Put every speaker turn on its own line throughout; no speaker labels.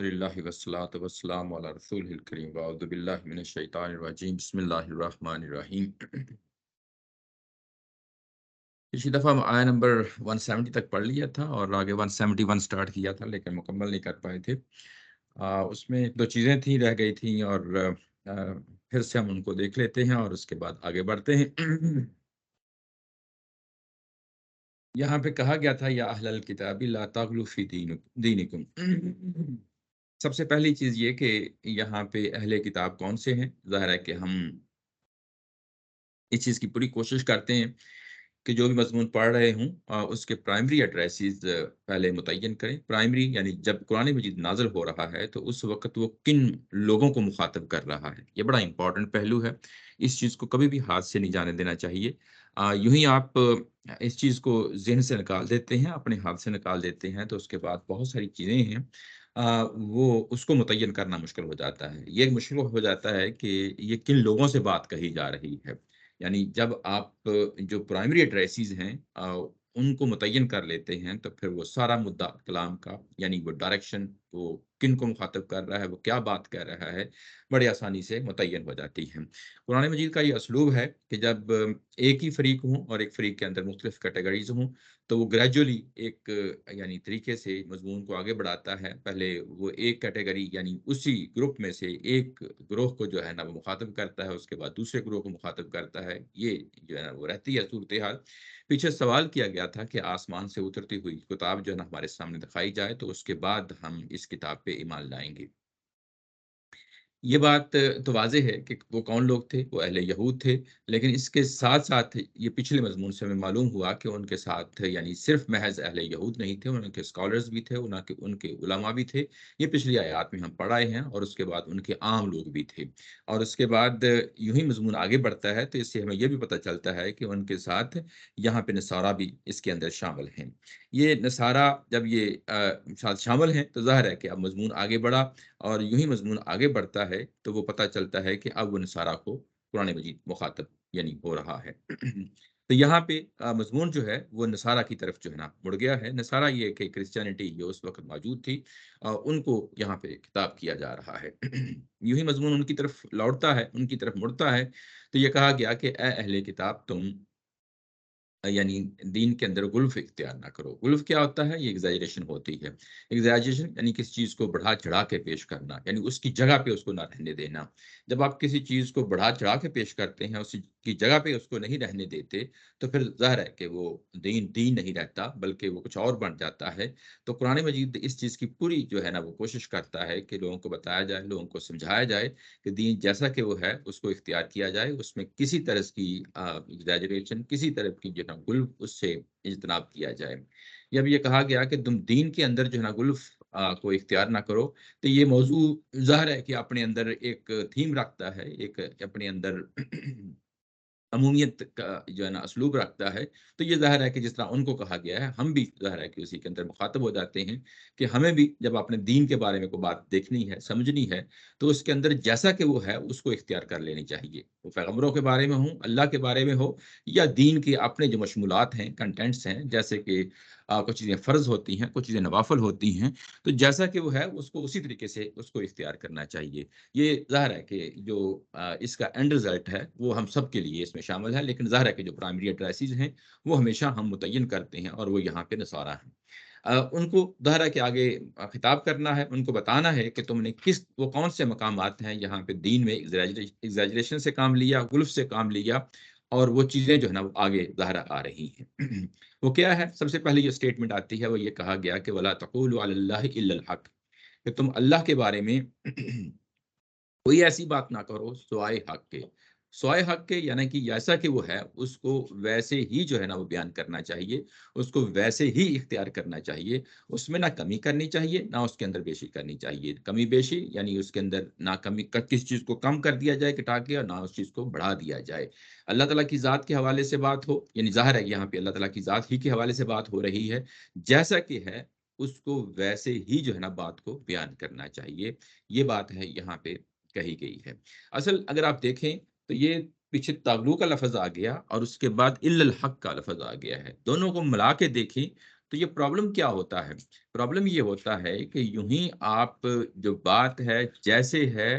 اللہ وسلاۃ وسلام علی رسول الکریم واعوذ باللہ من الشیطان الرجیم بسم اللہ الرحمن الرحیم۔ پچھلی دفعہ ہم آیا نمبر 170 تک پڑھ لیا تھا اور آگے 171 سٹارٹ کیا تھا لیکن مکمل نہیں کر پائے تھے۔ اس میں ایک دو چیزیں تھیں رہ گئی تھیں اور پھر سے ہم ان کو دیکھ لیتے ہیں اور اس کے بعد آگے بڑھتے ہیں۔ یہاں پہ کہا گیا تھا یا اہل الکتاب لا تغلوا فی دینکم۔ سب سے پہلی چیز یہ کہ یہاں پہ اہل کتاب کون سے ہیں۔ ظاہر ہے کہ ہم اس چیز کی پوری کوشش کرتے ہیں کہ جو بھی مضمون پڑھ رہے ہوں اس کے پرائمری ایڈریسز پہلے متعین کریں۔ پرائمری یعنی جب قرآن مجید نازل ہو رہا ہے تو اس وقت وہ کن لوگوں کو مخاطب کر رہا ہے، یہ بڑا امپورٹنٹ پہلو ہے۔ اس چیز کو کبھی بھی ہاتھ سے نہیں جانے دینا چاہیے۔ یوں ہی آپ اس چیز کو ذہن سے نکال دیتے ہیں، اپنے ہاتھ سے نکال دیتے ہیں تو اس کے بعد بہت ساری چیزیں ہیں وہ اس کو متعین کرنا مشکل ہو جاتا ہے۔ یہ مشکل ہو جاتا ہے کہ یہ کن لوگوں سے بات کہی جا رہی ہے۔ یعنی جب آپ جو پرائمری ایڈریسز ہیں ان کو متعین کر لیتے ہیں تو پھر وہ سارا مدعا کلام کا یعنی وہ ڈائریکشن وہ کن کو مخاطب کر رہا ہے، وہ کیا بات کر رہا ہے، بڑی آسانی سے متعین ہو جاتی ہے۔ قرآن مجید کا یہ اسلوب ہے کہ جب ایک ہی فریق ہوں اور ایک فریق کے اندر مختلف کیٹیگریز ہوں تو وہ گریجولی ایک یعنی طریقے سے مضمون کو آگے بڑھاتا ہے۔ پہلے وہ ایک کیٹیگری یعنی اسی گروپ میں سے ایک گروہ کو جو ہے نا وہ مخاطب کرتا ہے، اس کے بعد دوسرے گروہ کو مخاطب کرتا ہے۔ یہ جو ہے نا وہ رہتی ہے صورتحال۔ پیچھے سوال کیا گیا تھا کہ آسمان سے اترتی ہوئی کتاب جو ہے نا ہمارے سامنے دکھائی جائے تو اس کے بعد ہم اس کتاب پہ ایمان لائیں گے۔ یہ بات تو واضح ہے کہ وہ کون لوگ تھے، وہ اہل یہود تھے، لیکن اس کے ساتھ ساتھ یہ پچھلے مضمون سے ہمیں معلوم ہوا کہ ان کے ساتھ یعنی صرف محض اہل یہود نہیں تھے، ان کے اسکالرز بھی تھے، ان کے علماء بھی تھے۔ یہ پچھلی آیات میں ہم پڑھ آئے ہیں اور اس کے بعد ان کے عام لوگ بھی تھے۔ اور اس کے بعد یوں ہی مضمون آگے بڑھتا ہے تو اس سے ہمیں یہ بھی پتہ چلتا ہے کہ ان کے ساتھ یہاں پہ نصارہ بھی اس کے اندر شامل ہیں۔ یہ نصارہ جب یہ ساتھ شامل ہیں تو ظاہر ہے کہ اب مضمون آگے بڑھا اور یوں ہی مضمون آگے بڑھتا ہے تو وہ پتہ چلتا ہے کہ اب وہ نصارہ کو قرآن مجید مخاطب یعنی ہو رہا ہے۔ تو یہاں پہ مضمون جو ہے وہ نصارہ کی طرف جو ہے نا مڑ گیا ہے۔ نصارہ یہ کہ کرسچینٹی جو اس وقت موجود تھی ان کو یہاں پہ خطاب کیا جا رہا ہے۔ یوں ہی مضمون ان کی طرف لوٹتا ہے، ان کی طرف مڑتا ہے تو یہ کہا گیا کہ اے اہل کتاب تم یعنی دین کے اندر غلف اختیار نہ کرو۔ غلف کیا ہوتا ہے؟ یہ ایگزیجریشن ہوتی ہے۔ ایگزیجریشن یعنی کسی چیز کو بڑھا چڑھا کے پیش کرنا، یعنی اس کی جگہ پہ اس کو نہ رہنے دینا۔ جب آپ کسی چیز کو بڑھا چڑھا کے پیش کرتے ہیں، اس کی جگہ پہ اس کو نہیں رہنے دیتے تو پھر ظاہر ہے کہ وہ دین نہیں رہتا بلکہ وہ کچھ اور بن جاتا ہے۔ تو قرآن مجید اس چیز کی پوری جو ہے نا وہ کوشش کرتا ہے کہ لوگوں کو بتایا جائے، لوگوں کو سمجھایا جائے کہ دین جیسا کہ وہ ہے اس کو اختیار کیا جائے، اس میں کسی طرح کی ایگزیجریشن، کسی طرح کی جو ہے نا گلف اس سے اجتناب کیا جائے۔ جب یہ کہا گیا کہ تم دین کے اندر جو ہے نا گلف کو اختیار نہ کرو تو یہ موضوع ظاہر ہے کہ اپنے اندر ایک تھیم رکھتا ہے، ایک اپنے اندر عمومیت کا جو ہے نا اسلوب رکھتا ہے۔ تو یہ ظاہر ہے کہ جس طرح ان کو کہا گیا ہے ہم بھی ظاہر ہے کہ اسی کے اندر مخاطب ہو جاتے ہیں کہ ہمیں بھی جب اپنے دین کے بارے میں کوئی بات دیکھنی ہے، سمجھنی ہے تو اس کے اندر جیسا کہ وہ ہے اس کو اختیار کر لینی چاہیے۔ وہ پیغمبروں کے بارے میں ہوں، اللہ کے بارے میں ہو یا دین کے اپنے جو مشمولات ہیں، کنٹینٹس ہیں، جیسے کہ کچھ چیزیں فرض ہوتی ہیں، کچھ چیزیں نوافل ہوتی ہیں، تو جیسا کہ وہ ہے اس کو اسی طریقے سے اس کو اختیار کرنا چاہیے۔ یہ ظاہر ہے کہ جو اس کا اینڈ رزلٹ ہے وہ ہم سب کے لیے اس میں شامل ہے، لیکن ظاہر ہے کہ جو پرائمری ایڈریسز ہیں وہ ہمیشہ ہم متعین کرتے ہیں اور وہ یہاں پہ نصارہ ہیں۔ ان کو ظاہر ہے کہ آگے خطاب کرنا ہے، ان کو بتانا ہے کہ تم نے وہ کون سے مقامات ہیں یہاں پہ دین میں ایگزیجریشن سے کام لیا، غلف سے کام لیا اور وہ چیزیں جو ہے نا وہ آگے ظاہر آ رہی ہیں۔ وہ کیا ہے؟ سب سے پہلے جو اسٹیٹمنٹ آتی ہے وہ یہ کہا گیا کہ وَلَا تَقُولُوا عَلَى اللَّهِ إِلَّا الْحَقَّ، کہ تم اللہ کے بارے میں کوئی ایسی بات نہ کرو سوائے حق کے۔ سوائے حق کے یعنی کہ جیسا کہ وہ ہے اس کو ویسے ہی جو ہے نا وہ بیان کرنا چاہیے، اس کو ویسے ہی اختیار کرنا چاہیے۔ اس میں نہ کمی کرنی چاہیے نہ اس کے اندر بیشی کرنی چاہیے۔ کمی بیشی یعنی اس کے اندر نہ کسی چیز کو کم کر دیا جائے کٹا کے اور نہ اس چیز کو بڑھا دیا جائے۔ اللہ تعالیٰ کی ذات کے حوالے سے بات ہو یعنی ظاہر ہے کہ یہاں پہ اللہ تعالیٰ کی ذات ہی کے حوالے سے بات ہو رہی ہے، جیسا کہ ہے اس کو ویسے ہی جو ہے نا بات کو بیان کرنا چاہیے۔ یہ بات ہے یہاں پہ کہی گئی ہے۔ اصل اگر آپ دیکھیں تو یہ پیچھے تغلو کا لفظ آ گیا اور اس کے بعد الا الحق کا لفظ آ گیا ہے۔ دونوں کو ملا کے دیکھیں تو یہ پرابلم کیا ہوتا ہے؟ پرابلم یہ ہوتا ہے کہ یوں ہی آپ جو بات ہے جیسے ہے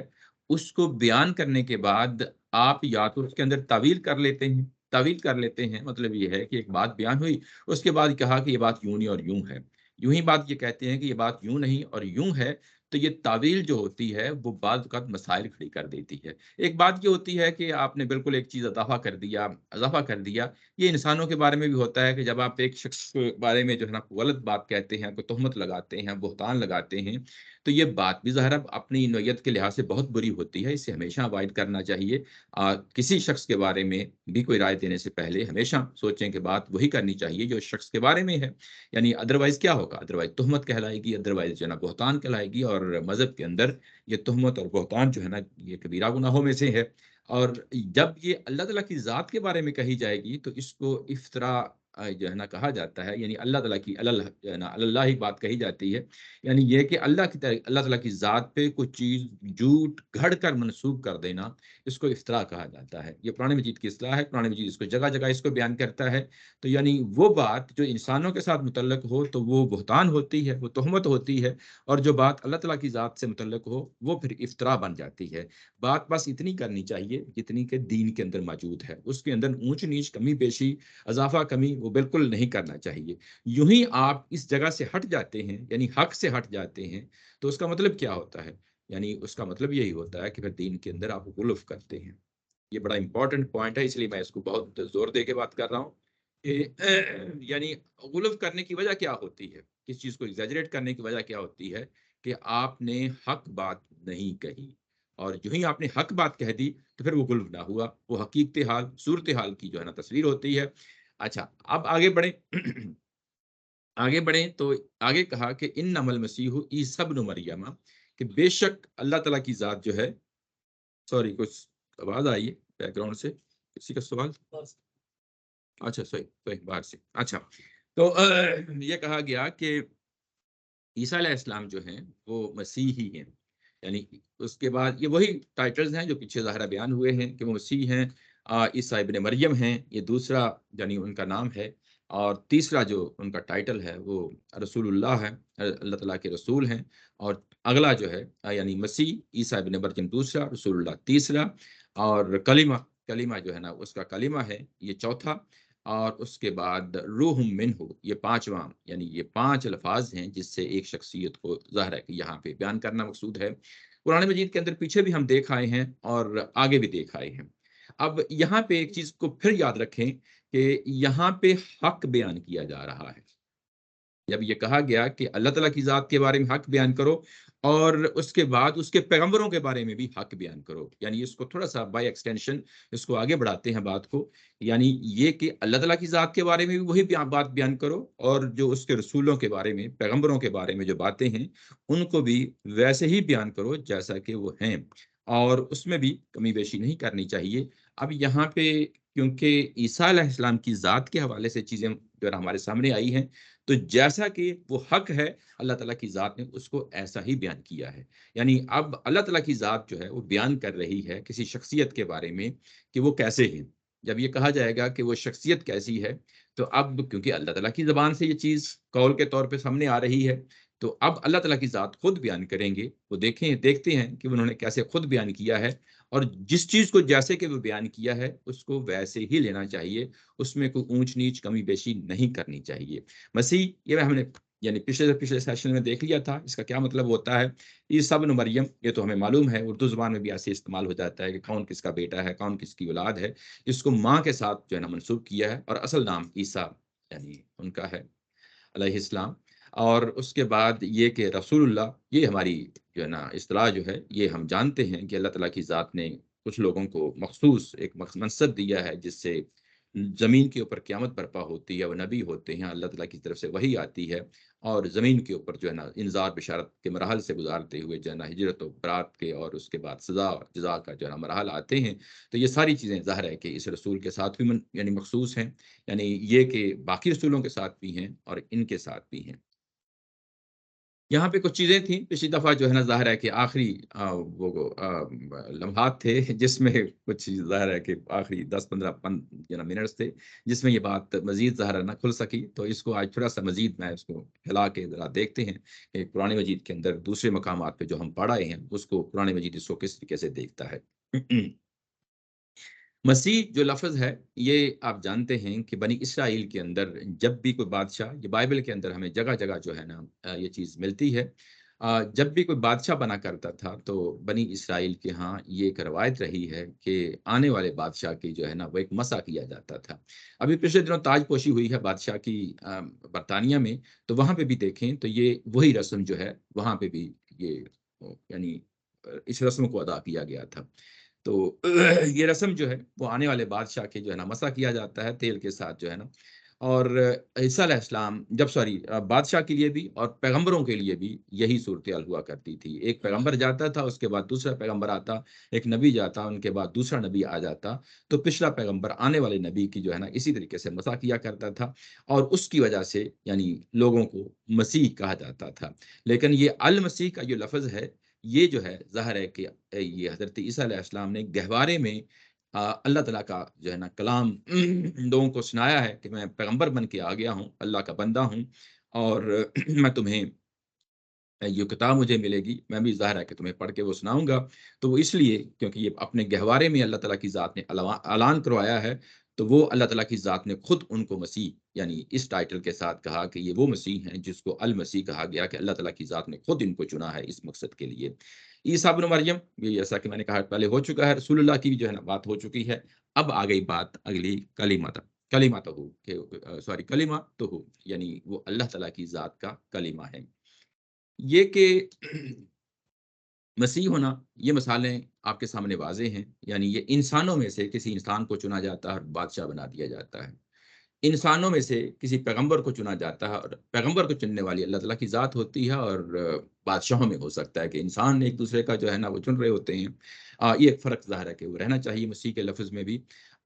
اس کو بیان کرنے کے بعد آپ یا تو اس کے اندر تعویل کر لیتے ہیں، مطلب یہ ہے کہ ایک بات بیان ہوئی، اس کے بعد کہا کہ یہ بات یوں نہیں اور یوں ہے، یوں ہی بات یہ کہتے ہیں کہ یہ بات یوں نہیں اور یوں ہے، تو یہ تعویل جو ہوتی ہے وہ بعض اوقات مسائل کھڑی کر دیتی ہے۔ ایک بات یہ ہوتی ہے کہ آپ نے بالکل ایک چیز اضافہ کر دیا، یہ انسانوں کے بارے میں بھی ہوتا ہے کہ جب آپ ایک شخص کے بارے میں جو ہے نا غلط بات کہتے ہیں، کوئی تہمت لگاتے ہیں، بہتان لگاتے ہیں، تو یہ بات بھی ظاہر اب اپنی نوعیت کے لحاظ سے بہت بری ہوتی ہے، اسے ہمیشہ اوائڈ کرنا چاہیے۔ کسی شخص کے بارے میں بھی کوئی رائے دینے سے پہلے ہمیشہ سوچیں کہ بات وہی کرنی چاہیے جو اس شخص کے بارے میں ہے، یعنی ادروائز کیا ہوگا؟ ادروائز تہمت کہلائے گی، ادروائز جو ہے نا بہتان کہلائے گی، اور مذہب کے اندر یہ تہمت اور بہتان جو ہے نا یہ کبیرہ گناہوں میں سے ہے۔ اور جب یہ اللہ تعالیٰ کی ذات کے بارے میں کہی جائے گی تو اس کو افطرا جو ہے نا کہا جاتا ہے، یعنی اللہ تعالیٰ کی جو ہے نا اللہ ہی بات کہی جاتی ہے، یعنی یہ کہ اللہ تعالیٰ کی ذات پہ کوئی چیز جھوٹ گھڑ کر منسوب کر دینا، اس کو افطرا کہا جاتا ہے۔ یہ قرآن مجید کی اصطلاح ہے، قرآن مجید اس کو جگہ جگہ اس کو بیان کرتا ہے۔ تو یعنی وہ بات جو انسانوں کے ساتھ متعلق ہو تو وہ بہتان ہوتی ہے، وہ تہمت ہوتی ہے، اور جو بات اللہ تعالیٰ کی ذات سے متعلق ہو وہ پھر افطرا بن جاتی ہے۔ بات بس اتنی کرنی چاہیے جتنی کہ دین کے اندر موجود ہے، اس کے اندر اونچ نیچ، کمی بیشی، اضافہ کمی وہ بالکل نہیں کرنا چاہیے۔ یوں ہی آپ اس جگہ سے ہٹ جاتے ہیں، یعنی حق سے ہٹ جاتے ہیں، تو اس کا مطلب کیا ہوتا ہے؟ یعنی اس کا مطلب یہی ہوتا ہے کہ پھر دین کے اندر آپ غلف کرتے ہیں۔ یہ بڑا امپورٹنٹ پوائنٹ ہے، اس لیے میں اس کو بہت زور دے کے بات کر رہا ہوں کہ یعنی غلف کرنے کی وجہ کیا ہوتی ہے، کس چیز کو ایگزیجریٹ کرنے کی وجہ کیا ہوتی ہے کہ آپ نے حق بات نہیں کہی، اور جو ہی آپ نے حق بات کہہ دی تو پھر وہ غلف نہ ہوا، وہ حقیقت حال، صورت حال کی جو ہے نا تصویر ہوتی ہے۔ اچھا، اب آگے بڑھیں آگے بڑھیں تو آگے کہا کہ انما المسیح عیسی ابن مریم، کہ بے شک اللہ تعالیٰ کی ذات جو ہے، سوری کچھ آواز آئی ہے بیک گراؤنڈ سے، کسی کا سوال؟ اچھا صحیح صحیح، باہر سے، اچھا۔ تو یہ کہا گیا کہ عیسیٰ علیہ السلام جو ہیں وہ مسیحی ہیں، یعنی اس کے بعد یہ وہی ٹائٹلز ہیں جو پیچھے ظاہرہ بیان ہوئے ہیں کہ وہ مسیح ہیں، عیسیٰ ابن مریم ہیں، یہ دوسرا یعنی ان کا نام ہے، اور تیسرا جو ان کا ٹائٹل ہے وہ رسول اللہ ہے، اللہ تعالیٰ کے رسول ہیں، اور اگلا جو ہے یعنی مسیح عیسیٰ ابن مریم دوسرا، رسول اللہ تیسرا، اور کلمہ جو ہے نا اس کا کلمہ ہے یہ چوتھا، اور اس کے بعد روح منہ یہ پانچواں، یعنی یہ پانچ الفاظ ہیں جس سے ایک شخصیت کو ظاہر ہے کہ یہاں پہ بیان کرنا مقصود ہے۔ قرآن مجید کے اندر پیچھے بھی ہم دیکھ آئے ہیں اور آگے بھی دیکھ آئے ہیں۔ اب یہاں پہ ایک چیز کو پھر یاد رکھیں کہ یہاں پہ حق بیان کیا جا رہا ہے۔ جب یہ کہا گیا کہ اللہ تعالیٰ کی ذات کے بارے میں حق بیان کرو، اور اس کے بعد اس کے پیغمبروں کے بارے میں بھی حق بیان کرو، یعنی اس کو تھوڑا سا بائی ایکسٹینشن اس کو آگے بڑھاتے ہیں بات کو، یعنی یہ کہ اللہ تعالیٰ کی ذات کے بارے میں بھی وہی بات بیان کرو، اور جو اس کے رسولوں کے بارے میں، پیغمبروں کے بارے میں جو باتیں ہیں ان کو بھی ویسے ہی بیان کرو جیسا کہ وہ ہیں، اور اس میں بھی کمی بیشی نہیں کرنی چاہیے۔ اب یہاں پہ کیونکہ عیسیٰ علیہ السلام کی ذات کے حوالے سے چیزیں جو ہے نا ہمارے سامنے آئی ہیں، تو جیسا کہ وہ حق ہے اللہ تعالیٰ کی ذات نے اس کو ایسا ہی بیان کیا ہے، یعنی اب اللہ تعالیٰ کی ذات جو ہے وہ بیان کر رہی ہے کسی شخصیت کے بارے میں کہ وہ کیسے ہیں۔ جب یہ کہا جائے گا کہ وہ شخصیت کیسی ہے، تو اب کیونکہ اللہ تعالیٰ کی زبان سے یہ چیز قول کے طور پہ سامنے آ رہی ہے، تو اب اللہ تعالیٰ کی ذات خود بیان کریں گے، وہ دیکھتے ہیں کہ انہوں نے کیسے خود بیان کیا ہے، اور جس چیز کو جیسے کہ وہ بیان کیا ہے اس کو ویسے ہی لینا چاہیے، اس میں کوئی اونچ نیچ کمی بیشی نہیں کرنی چاہیے۔ مسیح، یہ ہم نے یعنی پچھلے سیشن میں دیکھ لیا تھا اس کا کیا مطلب ہوتا ہے۔ عیسیٰ ابن مریم یہ تو ہمیں معلوم ہے، اردو زبان میں بھی ایسے استعمال ہو جاتا ہے کہ کون کس کا بیٹا ہے، کون کس کی اولاد ہے، اس کو ماں کے ساتھ جو ہے نا منسوب کیا ہے، اور اصل نام عیسیٰ یعنی ان کا ہے علیہ السلام۔ اور اس کے بعد یہ کہ رسول اللہ، یہ ہماری جو ہے نا اصطلاح جو ہے، یہ ہم جانتے ہیں کہ اللہ تعالیٰ کی ذات نے کچھ لوگوں کو مخصوص ایک منصب دیا ہے جس سے زمین کے اوپر قیامت برپا ہوتی ہے، وہ نبی ہوتے ہیں، اللہ تعالیٰ کی طرف سے وحی آتی ہے، اور زمین کے اوپر جو ہے نا انذار بشارت کے مراحل سے گزارتے ہوئے جو ہے نا ہجرت و برات کے، اور اس کے بعد سزا جزا کا جو ہے نا مراحل آتے ہیں، تو یہ ساری چیزیں ظاہر ہے کہ اس رسول کے ساتھ بھی یعنی مخصوص ہیں، یعنی یہ کہ باقی رسولوں کے ساتھ بھی ہیں اور ان کے ساتھ بھی ہیں۔ یہاں پہ کچھ چیزیں تھیں پچھلی دفعہ جو ہے نا ظاہر ہے کہ آخری لمحات تھے جس میں کچھ ظاہر ہے کہ آخری 10-15 منٹس تھے جس میں یہ بات مزید ظاہر ہے نہ کھل سکی، تو اس کو آج تھوڑا سا مزید میں اس کو پھیلا کے ذرا دیکھتے ہیں کہ قرآن مجید کے اندر دوسرے مقامات پہ جو ہم پڑھ آئے ہیں اس کو قرآن مجید اس کو کس طریقے سے دیکھتا ہے۔ مسیح جو لفظ ہے یہ آپ جانتے ہیں کہ بنی اسرائیل کے اندر جب بھی کوئی بادشاہ، یہ بائبل کے اندر ہمیں جگہ جگہ جو ہے نا یہ چیز ملتی ہے، جب بھی کوئی بادشاہ بنا کرتا تھا تو بنی اسرائیل کے ہاں یہ ایک روایت رہی ہے کہ آنے والے بادشاہ کی جو ہے نا وہ ایک مسا کیا جاتا تھا۔ ابھی پچھلے دنوں تاج پوشی ہوئی ہے بادشاہ کی برطانیہ میں، تو وہاں پہ بھی دیکھیں تو یہ وہی رسم جو ہے وہاں پہ بھی یہ یعنی اس رسم کو ادا کیا گیا تھا۔ تو یہ رسم جو ہے وہ آنے والے بادشاہ کے جو ہے نا مسح کیا جاتا ہے تیل کے ساتھ جو ہے نا، اور عیسیٰ علیہ السلام جب بادشاہ کے لیے بھی اور پیغمبروں کے لیے بھی یہی صورتحال ہوا کرتی تھی۔ ایک پیغمبر جاتا تھا، اس کے بعد دوسرا پیغمبر آتا، ایک نبی جاتا، ان کے بعد دوسرا نبی آ جاتا، تو پچھلا پیغمبر آنے والے نبی کی جو ہے نا اسی طریقے سے مسح کیا کرتا تھا، اور اس کی وجہ سے یعنی لوگوں کو مسیح کہا جاتا تھا۔ لیکن یہ المسیح کا جو لفظ ہے یہ جو ہے ظاہر ہے کہ یہ حضرت عیسیٰ علیہ السلام نے گہوارے میں اللہ تعالیٰ کا جو ہے نا کلام لوگوں کو سنایا ہے کہ میں پیغمبر بن کے آ گیا ہوں، اللہ کا بندہ ہوں، اور میں تمہیں یہ کتاب مجھے ملے گی، میں بھی ظاہر ہے کہ تمہیں پڑھ کے وہ سناؤں گا۔ تو وہ اس لیے کیونکہ یہ اپنے گہوارے میں اللہ تعالیٰ کی ذات نے اعلان کروایا ہے، تو وہ اللہ تعالیٰ کی ذات نے خود ان کو مسیح یعنی اس ٹائٹل کے ساتھ کہا کہ یہ وہ مسیح ہیں جس کو المسیح کہا گیا، کہ اللہ تعالیٰ کی ذات نے خود ان کو چنا ہے اس مقصد کے لیے۔ عیسیٰ ابن مریم، یہ جیسا کہ میں نے کہا پہلے ہو چکا ہے، رسول اللہ کی بھی جو ہے نا بات ہو چکی ہے۔ اب آ گئی بات اگلی کلیمہ تو ہو کہ کلیمہ تو ہو یعنی وہ اللہ تعالیٰ کی ذات کا کلیمہ ہے۔ یہ کہ مسیح ہونا، یہ مثالیں آپ کے سامنے واضح ہیں، یعنی یہ انسانوں میں سے کسی انسان کو چنا جاتا ہے اور بادشاہ بنا دیا جاتا ہے۔ انسانوں میں سے کسی پیغمبر کو چنا جاتا ہے اور پیغمبر کو چننے والی اللہ تعالیٰ کی ذات ہوتی ہے، اور بادشاہوں میں ہو سکتا ہے کہ انسان ایک دوسرے کا جو ہے نا وہ چن رہے ہوتے ہیں۔ یہ ایک فرق ظاہر ہے کہ وہ رہنا چاہیے مسیح کے لفظ میں بھی۔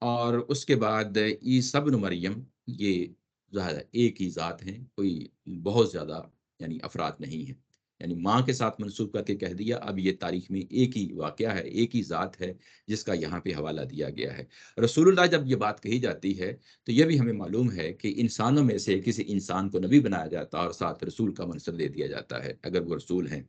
اور اس کے بعد عیسیٰ ابن مریم، یہ ظاہر ہے ایک ہی ذات ہیں، کوئی بہت زیادہ یعنی افراد نہیں ہیں، یعنی ماں کے ساتھ منسوب کر کے کہہ دیا، اب یہ تاریخ میں ایک ہی واقعہ ہے، ایک ہی ذات ہے جس کا یہاں پہ حوالہ دیا گیا ہے۔ رسول اللہ جب یہ بات کہی جاتی ہے تو یہ بھی ہمیں معلوم ہے کہ انسانوں میں سے کسی انسان کو نبی بنایا جاتا ہے اور ساتھ رسول کا منصب دے دیا جاتا ہے اگر وہ رسول ہیں۔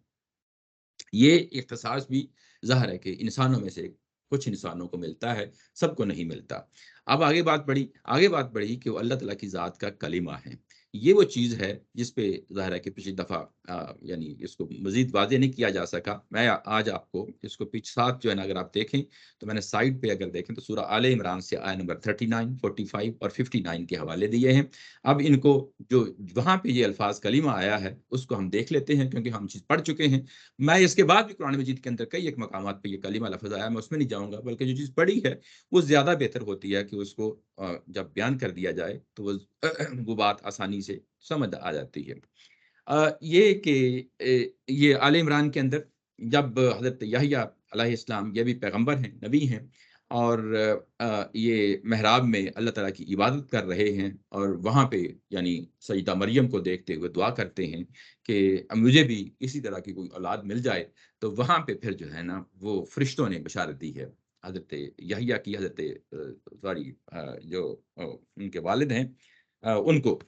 یہ اختصاص بھی ظاہر ہے کہ انسانوں میں سے کچھ انسانوں کو ملتا ہے، سب کو نہیں ملتا۔ اب آگے بات بڑھی کہ وہ اللہ تعالیٰ کی ذات کا کلمہ ہے۔ یہ وہ چیز ہے جس پہ ظاہر ہے کہ پچھلی دفعہ یعنی اس کو مزید واضح نہیں کیا جا سکا۔ میں آج آپ کو اس کو پیچھے ساتھ جو ہے نا اگر آپ دیکھیں تو میں نے سائٹ پہ اگر دیکھیں تو سورہ آل عمران سے آیت نمبر 39، 45 اور 59 کے حوالے دیے ہیں۔ اب ان کو جو وہاں پہ یہ الفاظ کلمہ آیا ہے اس کو ہم دیکھ لیتے ہیں، کیونکہ ہم چیز پڑھ چکے ہیں۔ میں اس کے بعد بھی قرآن مجید کے اندر کئی ایک مقامات پہ یہ کلمہ لفظ آیا، میں اس میں نہیں جاؤں گا، بلکہ جو چیز پڑھی ہے وہ زیادہ بہتر ہوتی ہے کہ اس کو جب بیان کر دیا جائے تو وہ بات آسانی سے سمجھ آ جاتی ہے۔ یہ کہ یہ آل عمران کے اندر جب حضرت یحییٰ علیہ السلام، یہ بھی پیغمبر ہیں، نبی ہیں، اور یہ محراب میں اللہ تعالیٰ کی عبادت کر رہے ہیں، اور وہاں پہ یعنی سیدہ مریم کو دیکھتے ہوئے دعا کرتے ہیں کہ مجھے بھی اسی طرح کی کوئی اولاد مل جائے، تو وہاں پہ پھر جو ہے نا وہ فرشتوں نے بشارت دی ہے حضرت یحییٰ کی، جو ان کے والد ہیں ان کو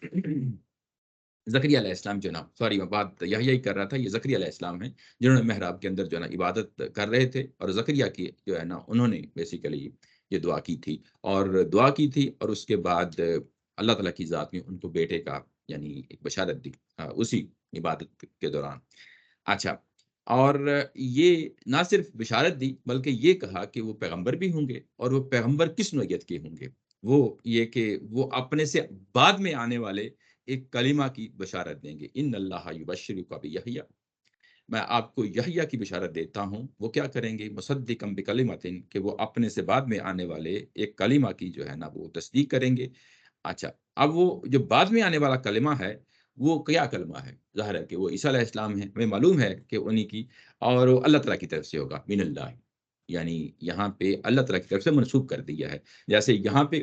زکریا علیہ السلام جو ہے نا، میں بات یحییٰ ہی کر رہا تھا، یہ زکریا علیہ السلام ہیں جنہوں نے محراب کے اندر جو ہے نا عبادت کر رہے تھے، اور زکریا کی جو ہے نا انہوں نے بیسیکلی یہ دعا کی تھی، اور اس کے بعد اللہ تعالیٰ کی ذات میں ان کو بیٹے کا یعنی ایک بشارت دی اسی عبادت کے دوران۔ اچھا، اور یہ نہ صرف بشارت دی بلکہ یہ کہا کہ وہ پیغمبر بھی ہوں گے، اور وہ پیغمبر کس نوعیت کے ہوں گے؟ وہ یہ کہ وہ اپنے سے بعد میں آنے والے ایک کلمہ کی بشارت دیں گے۔ ان اللہ یبشرک بیحییٰ، میں آپ کو یحییٰ کی بشارت دیتا ہوں۔ وہ کیا کریں گے؟ مصدقا بکلمۃ، کہ وہ اپنے سے بعد میں آنے والے ایک کلمہ کی جو ہے نا وہ تصدیق کریں گے۔ اچھا، اب وہ جو بعد میں آنے والا کلمہ ہے وہ کیا کلمہ ہے؟ ظاہر ہے کہ وہ عیسیٰ علیہ السلام ہیں، ہمیں معلوم ہے کہ انہی کی، اور وہ اللہ تعالیٰ کی طرف سے ہوگا، من اللہ، یعنی یہاں پہ اللہ تعالیٰ کی طرف سے منسوب کر دیا ہے۔ جیسے یہاں پہ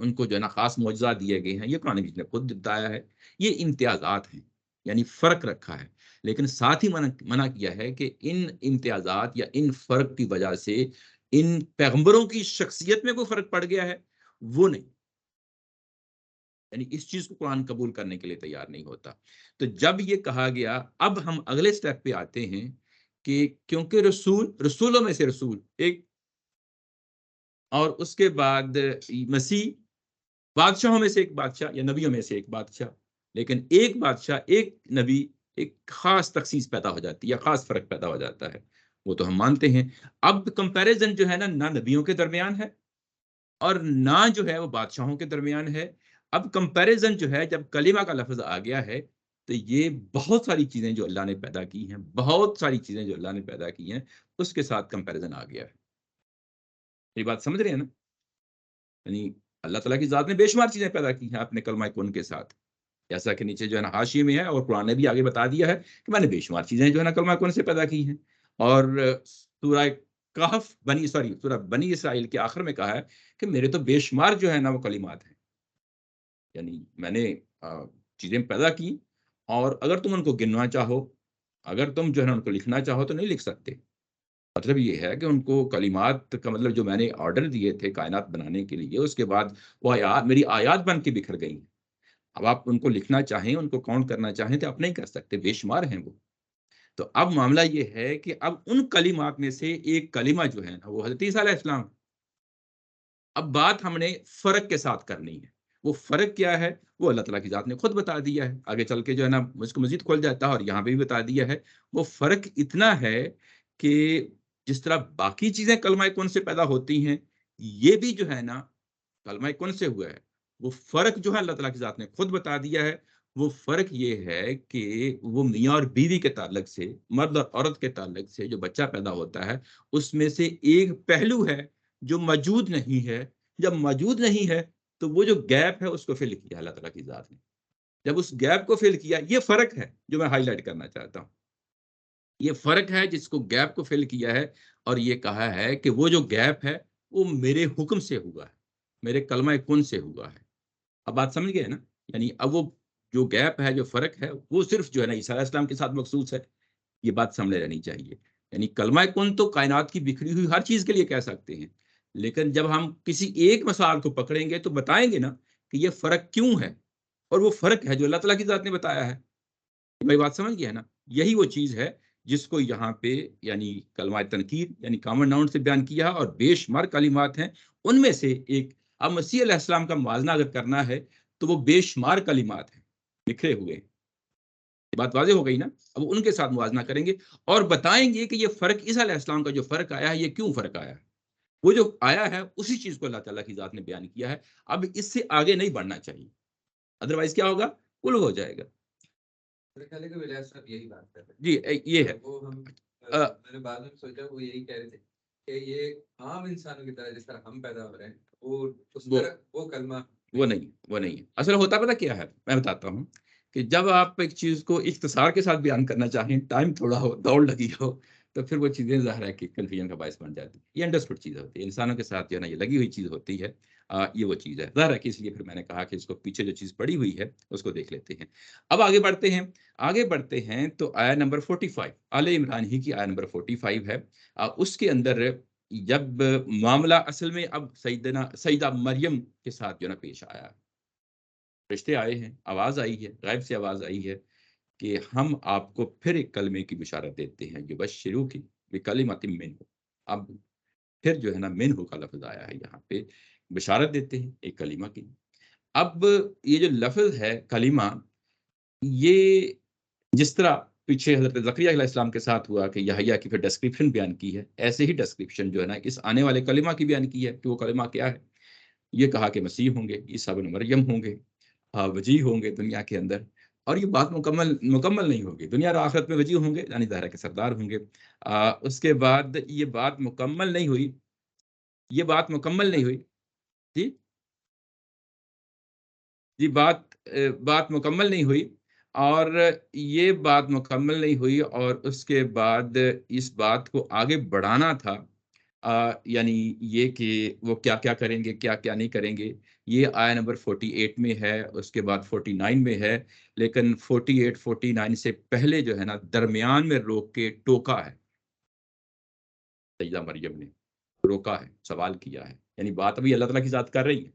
ان کو جو ہے نا خاص معجزات دیے گئے ہیں، یہ قرآن مجید نے خود بتایا ہے، یہ امتیازات ہیں، یعنی فرق رکھا ہے، لیکن ساتھ ہی منع کیا ہے کہ ان امتیازات یا ان فرق کی وجہ سے ان پیغمبروں کی شخصیت میں کوئی فرق پڑ گیا ہے، وہ نہیں، یعنی اس چیز کو قرآن قبول کرنے کے لیے تیار نہیں ہوتا۔ تو جب یہ کہا گیا، اب ہم اگلے سٹیپ پہ آتے ہیں کہ کیونکہ رسولوں میں سے رسول ایک، اور اس کے بعد مسیح بادشاہوں میں سے ایک بادشاہ یا نبیوں میں سے ایک بادشاہ، لیکن ایک بادشاہ ایک نبی، ایک خاص تخصیص پیدا ہو جاتی ہے یا خاص فرق پیدا ہو جاتا ہے، وہ تو ہم مانتے ہیں۔ اب کمپیریزن جو ہے نا، نہ نبیوں کے درمیان ہے اور نہ جو ہے وہ بادشاہوں کے درمیان ہے۔ اب کمپیریزن جو ہے، جب کلمہ کا لفظ آ گیا ہے تو یہ بہت ساری چیزیں جو اللہ نے پیدا کی ہیں، بہت ساری چیزیں جو اللہ نے پیدا کی ہیں، اس کے ساتھ کمپیریزن آ گیا ہے۔ یہ بات سمجھ رہے ہیں نا؟ یعنی اللہ تعالیٰ کی ذات نے بے شمار چیزیں پیدا کی ہیں اپنے کلمہ کن کے ساتھ، جیسا کہ نیچے جو ہے نا حاشیے میں ہے، اور قرآن نے بھی آگے بتا دیا ہے کہ میں نے بے شمار چیزیں جو ہے نا کلمہ کن سے پیدا کی ہیں۔ اور سورہ بنی اسرائیل کے آخر میں کہا ہے کہ میرے تو بے شمار جو ہے نا وہ کلمات ہیں، یعنی میں نے چیزیں پیدا کی، اور اگر تم ان کو گننا چاہو، اگر تم جو ہے نا ان کو لکھنا چاہو تو نہیں لکھ سکتے۔ مطلب یہ ہے کہ ان کو کلمات کا مطلب جو میں نے آرڈر دیے تھے کائنات بنانے کے لیے، اس کے بعد وہ آیات میری آیات بن کے بکھر گئی ہیں۔ اب آپ ان کو لکھنا چاہیں، ان کو کاؤنٹ کرنا چاہیں تو آپ نہیں کر سکتے، بے شمار ہیں وہ۔ تو اب معاملہ یہ ہے کہ اب ان کلمات میں سے ایک کلمہ جو ہے نا وہ حضرت عیسیٰ علیہ السلام۔ اب بات ہم نے فرق کے ساتھ کرنی ہے۔ وہ فرق کیا ہے وہ اللہ تعالیٰ کی ذات نے خود بتا دیا ہے، آگے چل کے جو ہے نا اس کو مزید کھول جاتا ہے، اور یہاں پہ بھی بتا دیا ہے۔ وہ فرق اتنا ہے کہ جس طرح باقی چیزیں کلمہ کن سے پیدا ہوتی ہیں، یہ بھی جو ہے نا کلمہ کن سے ہوا ہے۔ وہ فرق جو ہے اللہ تعالیٰ کی ذات نے خود بتا دیا ہے۔ وہ فرق یہ ہے کہ وہ میاں اور بیوی کے تعلق سے، مرد اور عورت کے تعلق سے جو بچہ پیدا ہوتا ہے، اس میں سے ایک پہلو ہے جو موجود نہیں ہے۔ جب موجود نہیں ہے تو وہ جو گیپ ہے اس کو فل کیا اللہ تعالیٰ کی ذات نے۔ جب اس گیپ کو فل کیا، یہ فرق ہے جو میں ہائی لائٹ کرنا چاہتا ہوں۔ یہ فرق ہے جس کو گیپ کو فل کیا ہے، اور یہ کہا ہے کہ وہ جو گیپ ہے وہ میرے حکم سے ہوا ہے، میرے کلمہ کن سے ہوا ہے۔ اب بات سمجھ گئے نا؟ یعنی اب وہ جو گیپ ہے، جو فرق ہے، وہ صرف جو ہے نا عیسیٰ علیہ السلام کے ساتھ مخصوص ہے۔ یہ بات سمجھ رہنی چاہیے۔ یعنی کلمہ کن تو کائنات کی بکھری ہوئی ہر چیز کے لیے کہہ سکتے ہیں، لیکن جب ہم کسی ایک مثال کو پکڑیں گے تو بتائیں گے نا کہ یہ فرق کیوں ہے، اور وہ فرق ہے جو اللہ تعالیٰ کی ذات نے بتایا ہے۔ میری بات سمجھ گیا نا؟ یہی وہ چیز ہے جس کو یہاں پہ یعنی کلمہ تنکیر یعنی کامن ناؤن سے بیان کیا، اور بے شمار کلمات ہیں، ان میں سے ایک۔ اب مسیح علیہ السلام کا موازنہ اگر کرنا ہے تو وہ بے شمار کلمات ہیں بکھرے ہوئے۔ یہ بات واضح ہو گئی نا؟ اب ان کے ساتھ موازنہ کریں گے اور بتائیں گے کہ یہ فرق عیسیٰ علیہ السلام کا جو فرق آیا ہے، یہ کیوں فرق آیا ہے۔ وہ جو آیا ہے اسی چیز کو اللہ تعالیٰ کی ذات نے بیان کیا ہے۔ اب اس سے آگے نہیں بڑھنا چاہیے، ادروائز کیا ہوگا؟ کل ہو جائے گا۔
میرے خیال ہے کہ ولیات صاحب یہی بات کر رہے
جی یہ ہے۔
وہ ہم میں نے بعد میں سوچا وہ یہی کہہ رہے تھے کہ یہ عام انسانوں کی طرح جس طرح ہم پیدا ہو رہے ہیں، وہ اس طرح وہ کلمہ
وہ نہیں۔ اصل ہوتا پتہ کیا ہے، میں بتاتا ہوں کہ جب آپ ایک چیز کو اختصار کے ساتھ بیان کرنا چاہیں، ٹائم تھوڑا ہو، دوڑ لگی ہو، تو پھر وہ چیزیں ظاہر ہے کہ کنفیوژن کا باعث بن جاتی ہے۔ یہ انڈرسٹوڈ چیز ہوتی ہے، انسانوں کے ساتھ جو ہے نا یہ لگی ہوئی چیز ہوتی ہے۔ یہ وہ چیز ہے ظاہر ہے کہ اس لیے پھر میں نے کہا کہ اس کو پیچھے جو چیز پڑی ہوئی ہے اس کو دیکھ لیتے ہیں۔ اب آگے بڑھتے ہیں تو آیا نمبر 45 آل عمران ہی کی آیا نمبر 45 ہے۔ اس کے اندر جب معاملہ اصل میں اب سیدہ مریم کے ساتھ جو نا پیش آیا، رشتے آئے ہیں، آواز آئی ہے، غیب سے آواز آئی ہے کہ ہم آپ کو پھر ایک کلمے کی بشارت دیتے ہیں جو بس شروع کی بکلمۃ منہ۔ اب پھر جو ہے نا منہ کا لفظ آیا ہے، یہاں پہ بشارت دیتے ہیں ایک کلمہ کی۔ اب یہ جو لفظ ہے کلمہ، یہ جس طرح پیچھے حضرت زکریا علیہ السلام کے ساتھ ہوا کہ یحییٰ کی پھر ڈسکرپشن بیان کی ہے، ایسے ہی ڈسکرپشن جو ہے نا اس آنے والے کلمہ کی بیان کی ہے کہ وہ کلمہ کیا ہے۔ یہ کہا کہ مسیح ہوں گے، عیسیٰ بن مریم ہوں گے، وجیح ہوں گے دنیا کے اندر، اور یہ بات مکمل نہیں ہوگی، دنیا اور آخرت میں وجیح ہوں گے یعنی ظاہر ہے کہ سردار ہوں گے۔ اس کے بعد یہ بات مکمل نہیں ہوئی، بات مکمل نہیں ہوئی، اور یہ بات مکمل نہیں ہوئی، اور اس کے بعد اس بات کو آگے بڑھانا تھا، یعنی یہ کہ وہ کیا کیا کریں گے، کیا کیا نہیں کریں گے، یہ آیا نمبر 48 میں ہے، اس کے بعد 49 میں ہے، لیکن 48 49 سے پہلے جو ہے نا درمیان میں روک کے ٹوکا ہے سیدہ مریم نے، روکا ہے، سوال کیا ہے، یعنی بات ابھی اللہ تعالیٰ کی ذات کر رہی ہے،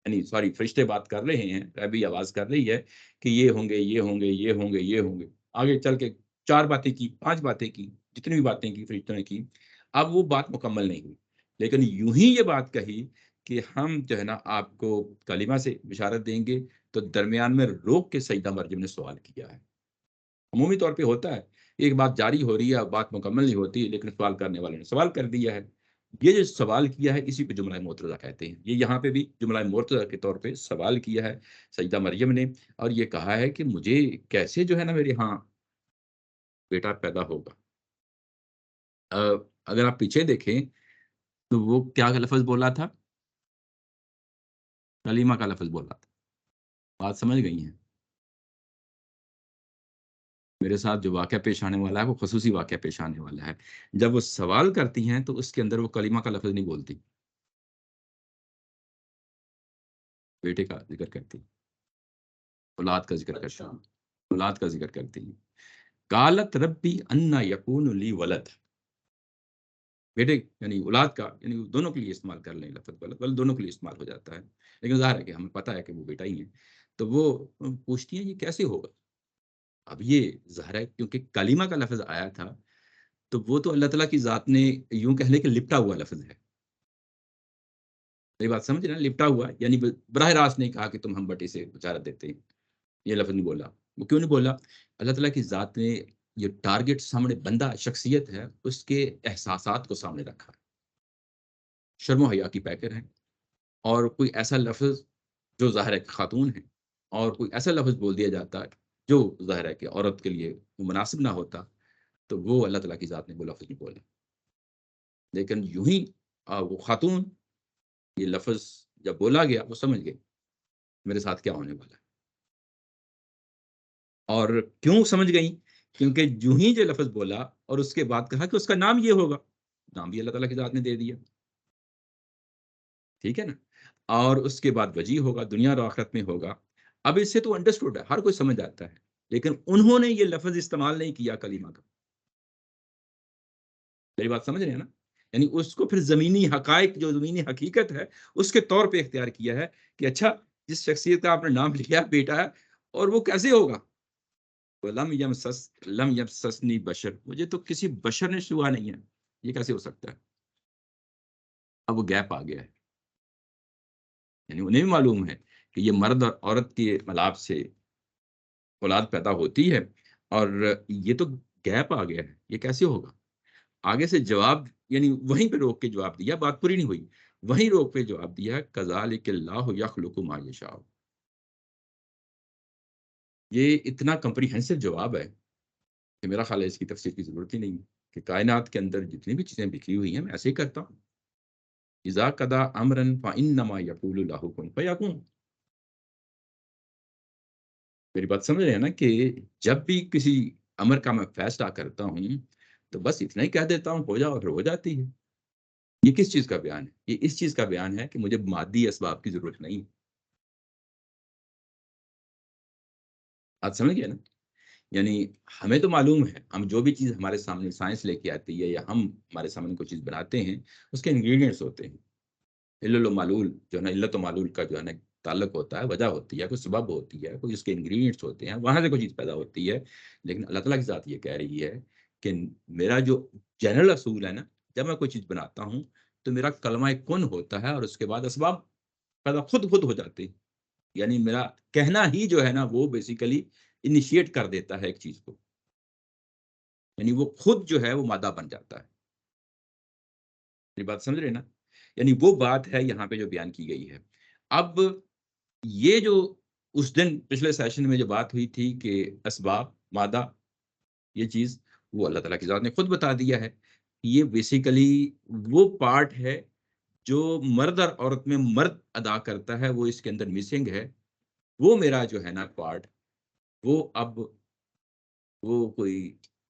یعنی سوری فرشتے بات کر رہے ہیں، ابھی آواز کر رہی ہے کہ یہ ہوں گے، یہ ہوں گے، یہ ہوں گے، یہ ہوں گے، آگے چل کے 4 باتیں کی، 5 باتیں کی، جتنی بھی باتیں کی فرشتوں نے کی، اب وہ بات مکمل نہیں ہوئی، لیکن یوں ہی یہ بات کہی کہ ہم جو ہے نا آپ کو کلمہ سے بشارت دیں گے، تو درمیان میں روک کے سیدہ مریم نے سوال کیا ہے۔ عمومی طور پہ ہوتا ہے، ایک بات جاری ہو رہی ہے، بات مکمل نہیں ہوتی، لیکن سوال کرنے والے نے سوال کر دیا ہے۔ یہ جو سوال کیا ہے اسی کو جملہ معترضہ کہتے ہیں، یہ یہاں پہ بھی جملہ معترضہ کے طور پہ سوال کیا ہے سیدہ مریم نے، اور یہ کہا ہے کہ مجھے کیسے جو ہے نا میرے ہاں بیٹا پیدا ہوگا۔ آ، اگر آپ پیچھے دیکھیں تو وہ کیا لفظ بولا تھا؟ کلیمہ کا لفظ بولا تھا، بات سمجھ گئی ہیں؟ میرے ساتھ جو واقعہ پیش آنے والا ہے وہ خصوصی واقعہ پیش آنے والا ہے، جب وہ سوال کرتی ہیں تو اس کے اندر وہ کلیمہ کا لفظ نہیں بولتی، بیٹے کا ذکر کرتی، اولاد کا ذکر کرتی ہیں، اولاد کا ذکر کرتی ہیں۔ قالت ربی انا یکون لی ولد، بیٹے یعنی اولاد کا، یعنی دونوں کے لیے استعمال کر لیں لفظ، ولد دونوں کے لیے استعمال ہو جاتا ہے، لیکن ظاہر ہے کہ ہمیں پتہ ہے کہ وہ بیٹا ہی ہے، تو وہ پوچھتی ہیں یہ کیسے ہوگا؟ اب یہ ظاہر ہے کیونکہ کلیمہ کا لفظ آیا تھا، تو وہ تو اللہ تعالیٰ کی ذات نے یوں کہہ لیں کہ لپٹا ہوا لفظ ہے، میری بات سمجھ رہے ہیں؟ لپٹا ہوا یعنی براہ راست نہیں کہا کہ تم ہم بٹے سے بشارت دیتے ہیں، یہ لفظ نہیں بولا۔ وہ کیوں نہیں بولا؟ اللہ تعالیٰ کی ذات نے یہ ٹارگٹ سامنے، بندہ شخصیت ہے، اس کے احساسات کو سامنے رکھا ہے، شرم و حیا کی پیکر ہے، اور کوئی ایسا لفظ جو ظاہر ہے کہ خاتون ہے، اور کوئی ایسا لفظ بول دیا جاتا ہے جو ظاہر ہے کہ عورت کے لیے مناسب نہ ہوتا، تو وہ اللہ تعالیٰ کی ذات نے وہ لفظ نہیں بولا، لیکن یوں ہی وہ خاتون، یہ لفظ جب بولا گیا وہ سمجھ گئی میرے ساتھ کیا ہونے والا ہے، اور کیوں سمجھ گئی؟ کیونکہ جو ہی جو لفظ بولا اور اس کے بعد کہا کہ اس کا نام یہ ہوگا، نام بھی اللہ تعالیٰ کی ذات نے دے دیا، ٹھیک ہے نا، اور اس کے بعد وجیح ہوگا، دنیا اور آخرت میں ہوگا۔ اب اس سے تو انڈرسٹوڈ ہے، ہر کوئی سمجھ آتا ہے، لیکن انہوں نے یہ لفظ استعمال نہیں کیا کلیمہ کا، میری بات سمجھ رہے ہیں نا؟ یعنی اس کو پھر زمینی حقائق، جو زمینی حقیقت ہے اس کے طور پہ اختیار کیا ہے کہ اچھا جس شخصیت کا آپ نے نام لیا بیٹا ہے، اور وہ کیسے ہوگا؟ لم یمسسنی بشر، مجھے تو کسی بشر نے چھوا نہیں ہے، یہ کیسے ہو سکتا ہے؟ اب وہ گیپ آ گیا ہے، یعنی انہیں بھی معلوم ہے کہ یہ مرد اور عورت کے ملاپ سے اولاد پیدا ہوتی ہے، اور یہ تو گیپ آ گیا ہے، یہ کیسے ہوگا؟ آگے سے جواب، یعنی وہیں پہ روک کے جواب دیا، بات پوری نہیں ہوئی، وہیں روک پہ جواب دیا، کذالک اللہ یخلق ما یشاء، یہ اتنا کمپریہنسو جواب ہے کہ میرا خیال ہے اس کی تفسیر کی ضرورت ہی نہیں ہے، کہ کائنات کے اندر جتنی بھی چیزیں بکھری ہوئی ہیں میں ایسے ہی کرتا ہوں، اذا قضا امرا فانما یقول له کن فیکون، میری بات سمجھ رہے ہیں نا کہ جب بھی کسی امر کا میں فیصلہ کرتا ہوں تو بس اتنا ہی کہہ دیتا ہوں ہو جا، اور ہو جاتی ہے۔ یہ کس چیز کا بیان ہے؟ یہ اس چیز کا بیان ہے کہ مجھے مادی اسباب کی ضرورت نہیں ہے، آپ سمجھ گئے نا؟ یعنی ہمیں تو معلوم ہے، ہم جو بھی چیز ہمارے سامنے سائنس لے کے آتی ہے یا ہم ہمارے سامنے کوئی چیز بناتے ہیں، اس کے انگریڈینٹس ہوتے ہیں، علل و معلول جو ہے نا، علت و معلول کا جو ہے نا تعلق ہوتا ہے، وجہ ہوتی ہے، کوئی سبب ہوتی ہے، کوئی اس کے انگریڈینٹس ہوتے ہیں، وہاں سے کوئی چیز پیدا ہوتی ہے، لیکن اللہ تعالیٰ کی ذات یہ کہہ رہی ہے کہ میرا جو جنرل اصول ہے نا، جب میں کوئی چیز بناتا ہوں تو میرا کلمہ کن ہوتا ہے، اور اس کے بعد اسباب پیدا خود ہو جاتے ہیں، یعنی میرا کہنا ہی جو ہے نا وہ بیسیکلی انیشیٹ کر دیتا ہے ایک چیز کو، یعنی وہ خود جو ہے وہ مادہ بن جاتا ہے، میری بات سمجھ رہے ہیں نا؟ یعنی وہ بات ہے یہاں پہ جو بیان کی گئی ہے۔ اب یہ جو اس دن پچھلے سیشن میں جو بات ہوئی تھی کہ اسباب، مادہ، یہ چیز وہ اللہ تعالیٰ کی ذات نے خود بتا دیا ہے، یہ بیسیکلی وہ پارٹ ہے جو مرد اور عورت میں مرد ادا کرتا ہے، وہ اس کے اندر مسنگ ہے، وہ میرا جو ہے نا پارٹ، وہ اب وہ کوئی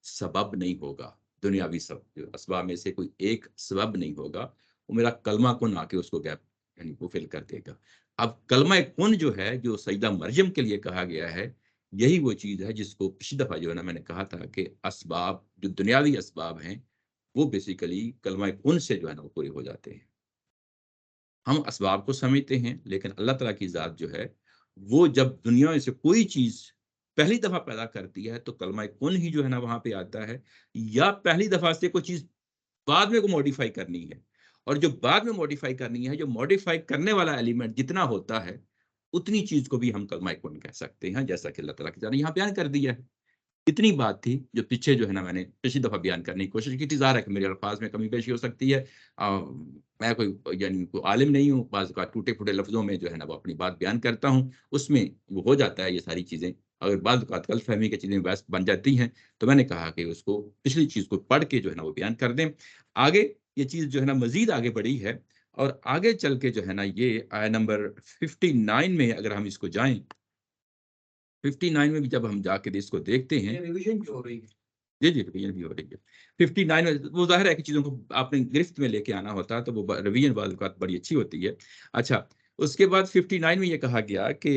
سبب نہیں ہوگا، دنیاوی سبب، اسباب میں سے کوئی ایک سبب نہیں ہوگا، وہ میرا کلمہ کن آ کے اس کو گیپ یعنی وہ فل کر دے گا۔ اب کلمہ کن جو ہے، جو سیدہ مریم کے لیے کہا گیا ہے، یہی وہ چیز ہے جس کو پچھلی دفعہ جو ہے نا میں نے کہا تھا کہ اسباب جو دنیاوی اسباب ہیں وہ بیسیکلی کلمہ کن سے جو ہے نا وہ پورے ہو جاتے ہیں۔ ہم اسباب کو سمجھتے ہیں، لیکن اللہ تعالیٰ کی ذات جو ہے وہ جب دنیا میں سے کوئی چیز پہلی دفعہ پیدا کرتی ہے تو کلمہ کن ہی جو ہے نا وہاں پہ آتا ہے، یا پہلی دفعہ سے کوئی چیز بعد میں کو موڈیفائی کرنی ہے، اور جو بعد میں موڈیفائی کرنی ہے، جو موڈیفائی کرنے والا ایلیمنٹ جتنا ہوتا ہے اتنی چیز کو بھی ہم کلمہ کن کہہ سکتے ہیں، جیسا کہ اللہ تعالیٰ کی ذات نے یہاں بیان کر دیا ہے۔ اتنی بات تھی جو پیچھے جو ہے نا میں نے پچھلی دفعہ بیان کرنے کی کوشش کی تھی۔ ظاہر ہے کہ میرے الفاظ میں کمی بیشی ہو سکتی ہے، میں کوئی یعنی کوئی عالم نہیں ہوں، بعض اوقات ٹوٹے پھوٹے لفظوں میں جو ہے نا وہ اپنی بات بیان کرتا ہوں، اس میں وہ ہو جاتا ہے یہ ساری چیزیں، اگر بعض اوقات غلط فہمی کی چیزیں بس بن جاتی ہیں تو میں نے کہا کہ اس کو پچھلی چیز کو پڑھ کے جو ہے نا وہ بیان کر دیں۔ آگے یہ چیز جو ہے نا مزید آگے بڑھی ہے، اور آگے چل کے جو ہے نا یہ آیت نمبر 59 میں اگر ہم اس کو جائیں، 59 میں بھی جب ہم جا کے اس کو دیکھتے ہیں،
ریویژن جو ہو رہی ہے،
جی جی ریویژن بھی ہو رہی ہے 59 میں، وہ ظاہر ہے کہ چیزوں کو آپ نے گرفت میں لے کے آنا ہوتا ہے تو وہ ریویژن بعض اوقات بڑی اچھی ہوتی ہے۔ اچھا، اس کے بعد 59 میں یہ کہا گیا کہ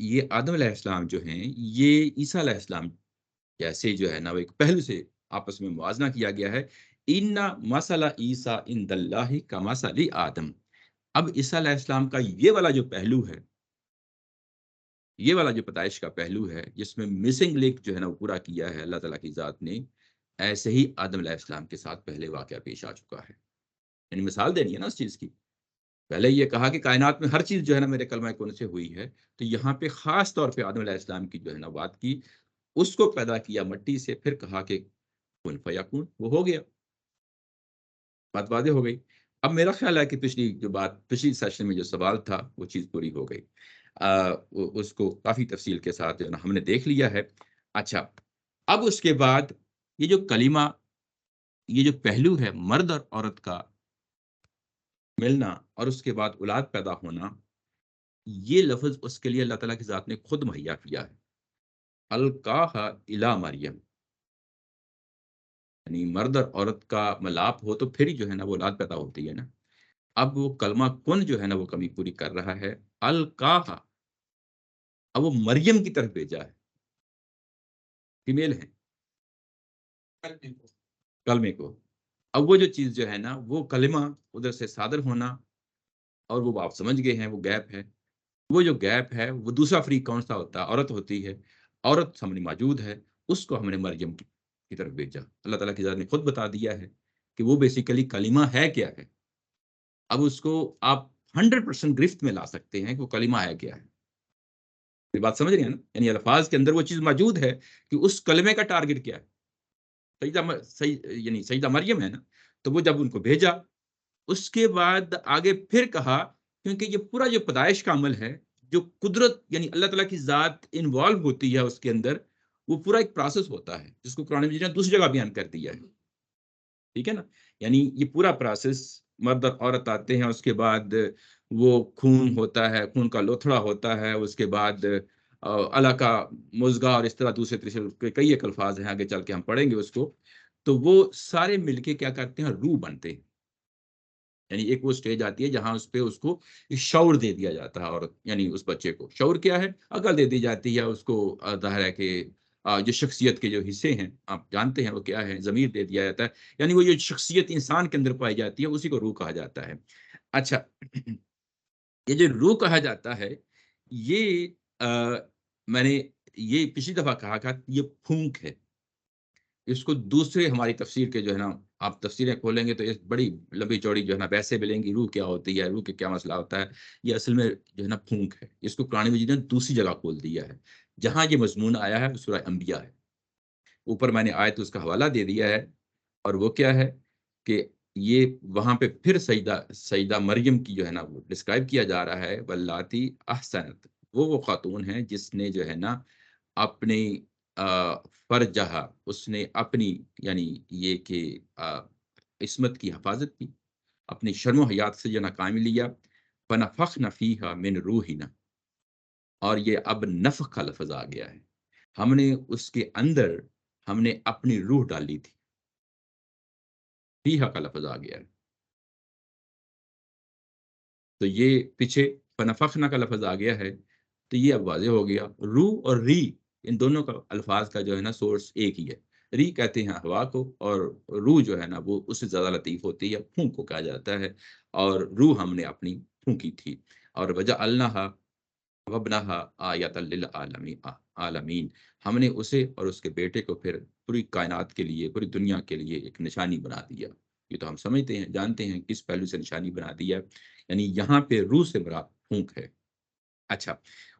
یہ آدم علیہ السلام جو ہیں یہ عیسیٰ علیہ السلام جیسے جو ہے نا وہ ایک پہلو سے آپس میں موازنہ کیا گیا ہے۔ ان مثل عیسیٰ عند اللہ کمثل آدم، اب عیسیٰ علیہ السلام کا یہ والا جو پہلو ہے، یہ والا جو پیدائش کا پہلو ہے جس میں مسنگ لنک جو ہے نا وہ پورا کیا ہے اللہ تعالیٰ کی ذات نے، ایسے ہی آدم علیہ السلام کے ساتھ پہلے واقعہ پیش آ چکا ہے۔ یعنی مثال دینی ہے نا اس چیز کی، پہلے یہ کہا کہ کائنات میں ہر چیز جو ہے نا میرے کلمہ کن سے ہوئی ہے، تو یہاں پہ خاص طور پہ آدم علیہ السلام کی جو ہے نا بات کی، اس کو پیدا کیا مٹی سے، پھر کہا کہ کن فیکون، وہ ہو گیا، بات واضح ہو گئی۔ اب میرا خیال ہے کہ پچھلی سیشن میں جو سوال تھا وہ چیز پوری ہو گئی، اس کو کافی تفصیل کے ساتھ جو ہے نا ہم نے دیکھ لیا ہے۔ اچھا، اب اس کے بعد یہ جو کلمہ، یہ جو پہلو ہے مرد اور عورت کا ملنا اور اس کے بعد اولاد پیدا ہونا، یہ لفظ اس کے لیے اللہ تعالیٰ کی ذات نے خود مہیا کیا ہے، القاہا الی مریم، یعنی مرد اور عورت کا ملاپ ہو تو پھر ہی جو ہے نا وہ اولاد پیدا ہوتی ہے نا۔ اب وہ کلمہ کن جو ہے نا وہ کمی پوری کر رہا ہے، القاہا، اب وہ مریم کی طرف بھیجا ہے، فیمیل ہے کلمے کو، اب وہ جو چیز جو ہے نا وہ کلمہ ادھر سے صادر ہونا، اور وہ آپ سمجھ گئے ہیں وہ گیپ ہے، وہ جو گیپ ہے وہ دوسرا فریق کون سا ہوتا ہے؟ عورت ہوتی ہے، عورت سامنے موجود ہے، اس کو ہم نے مریم کی طرف بھیجا۔ اللہ تعالیٰ کی ذات نے خود بتا دیا ہے کہ وہ بیسیکلی کلمہ ہے کیا ہے۔ اب اس کو آپ 100% گرفت میں لا سکتے ہیں کہ وہ کلمہ ہے کیا ہے، یہ بات سمجھ رہے ہیں نا؟ یعنی الفاظ کے اندر وہ چیز موجود ہے کہ اس کلمے کا ٹارگٹ کیا ہے، یعنی سیدہ مریم ہے نا، تو وہ جب ان کو بھیجا، اس کے بعد آگے پھر کہا، کیونکہ یہ پورا جو پیدائش کا عمل ہے، جو قدرت یعنی اللہ تعالیٰ کی ذات انوالو ہوتی ہے اس کے اندر، وہ پورا ایک پروسیس ہوتا ہے جس کو قرآن مجید نے دوسری جگہ بیان کر دیا ہے، ٹھیک ہے نا؟ یعنی یہ پورا پروسیس، مرد اور عورت آتے ہیں، اس کے بعد وہ خون ہوتا ہے، خون کا لوتھڑا ہوتا ہے، اس کے بعد اللہ کا مزغہ، اور اس طرح دوسرے تیسرے کئی ایک الفاظ ہیں، آگے چل کے ہم پڑھیں گے اس کو، تو وہ سارے مل کے کیا کرتے ہیں؟ روح بنتے ہیں۔ یعنی ایک وہ سٹیج آتی ہے جہاں اس پہ اس کو شعور دے دیا جاتا ہے، اور یعنی اس بچے کو شعور کیا ہے؟ عقل دے دی جاتی ہے اس کو، ظاہر ہے کہ جو شخصیت کے جو حصے ہیں آپ جانتے ہیں وہ کیا ہے، ضمیر دے دیا جاتا ہے، یعنی وہ جو شخصیت انسان کے اندر پائی جاتی ہے اسی کو روح کہا جاتا ہے۔ اچھا، یہ جو روح کہا جاتا ہے، یہ میں نے یہ پچھلی دفعہ کہا تھا، یہ پھونک ہے، اس کو دوسرے ہماری تفسیر کے جو ہے نا، آپ تفسیریں کھولیں گے تو یہ بڑی لمبی چوڑی جو ہے نا بحثیں ملیں گی، روح کیا ہوتی ہے، روح کے کیا مسئلہ ہوتا ہے، یہ اصل میں جو ہے نا پھونک ہے۔ اس کو قرآن مجید نے دوسری جگہ کھول دیا ہے، جہاں یہ مضمون آیا ہے سورہ انبیاء ہے، اوپر میں نے آیت اس کا حوالہ دے دیا ہے، اور وہ کیا ہے کہ یہ وہاں پہ پھر سیدہ مریم کی جو ہے نا وہ ڈسکرائب کیا جا رہا ہے، واللاتی احسنت، وہ خاتون ہیں جس نے جو ہے نا اپنی فرجہا، اس نے اپنی یعنی یہ کہ عصمت کی حفاظت کی، اپنی شرم و حیات سے جو نا کام لیا، فنفخنا فیہا من روحنا، اور یہ اب نفخ کا لفظ آ گیا ہے، ہم نے اس کے اندر ہم نے اپنی روح ڈالی تھی، فیہا کا لفظ آ گیا ہے۔ تو یہ پیچھے فنفخنا کا لفظ آ گیا ہے، تو یہ اب واضح ہو گیا۔ روح اور ری، ان دونوں کا الفاظ کا جو ہے نا سورس ایک ہی ہے۔ ری کہتے ہیں ہوا کو، اور روح جو ہے نا وہ اس سے زیادہ لطیف ہوتی ہے، پھونک کو کہا جاتا ہے، اور روح ہم نے اپنی پھونکی تھی، اور وجعلناہا وابنہا آیۃ عالمین، ہم نے اسے اور اس کے بیٹے کو پھر پوری کائنات کے لیے، پوری دنیا کے لیے ایک نشانی بنا دیا۔ یہ تو ہم سمجھتے ہیں، جانتے ہیں کس پہلو سے نشانی بنا دیا، یعنی یہاں پہ روح سے مراد پھونک ہے۔ اچھا،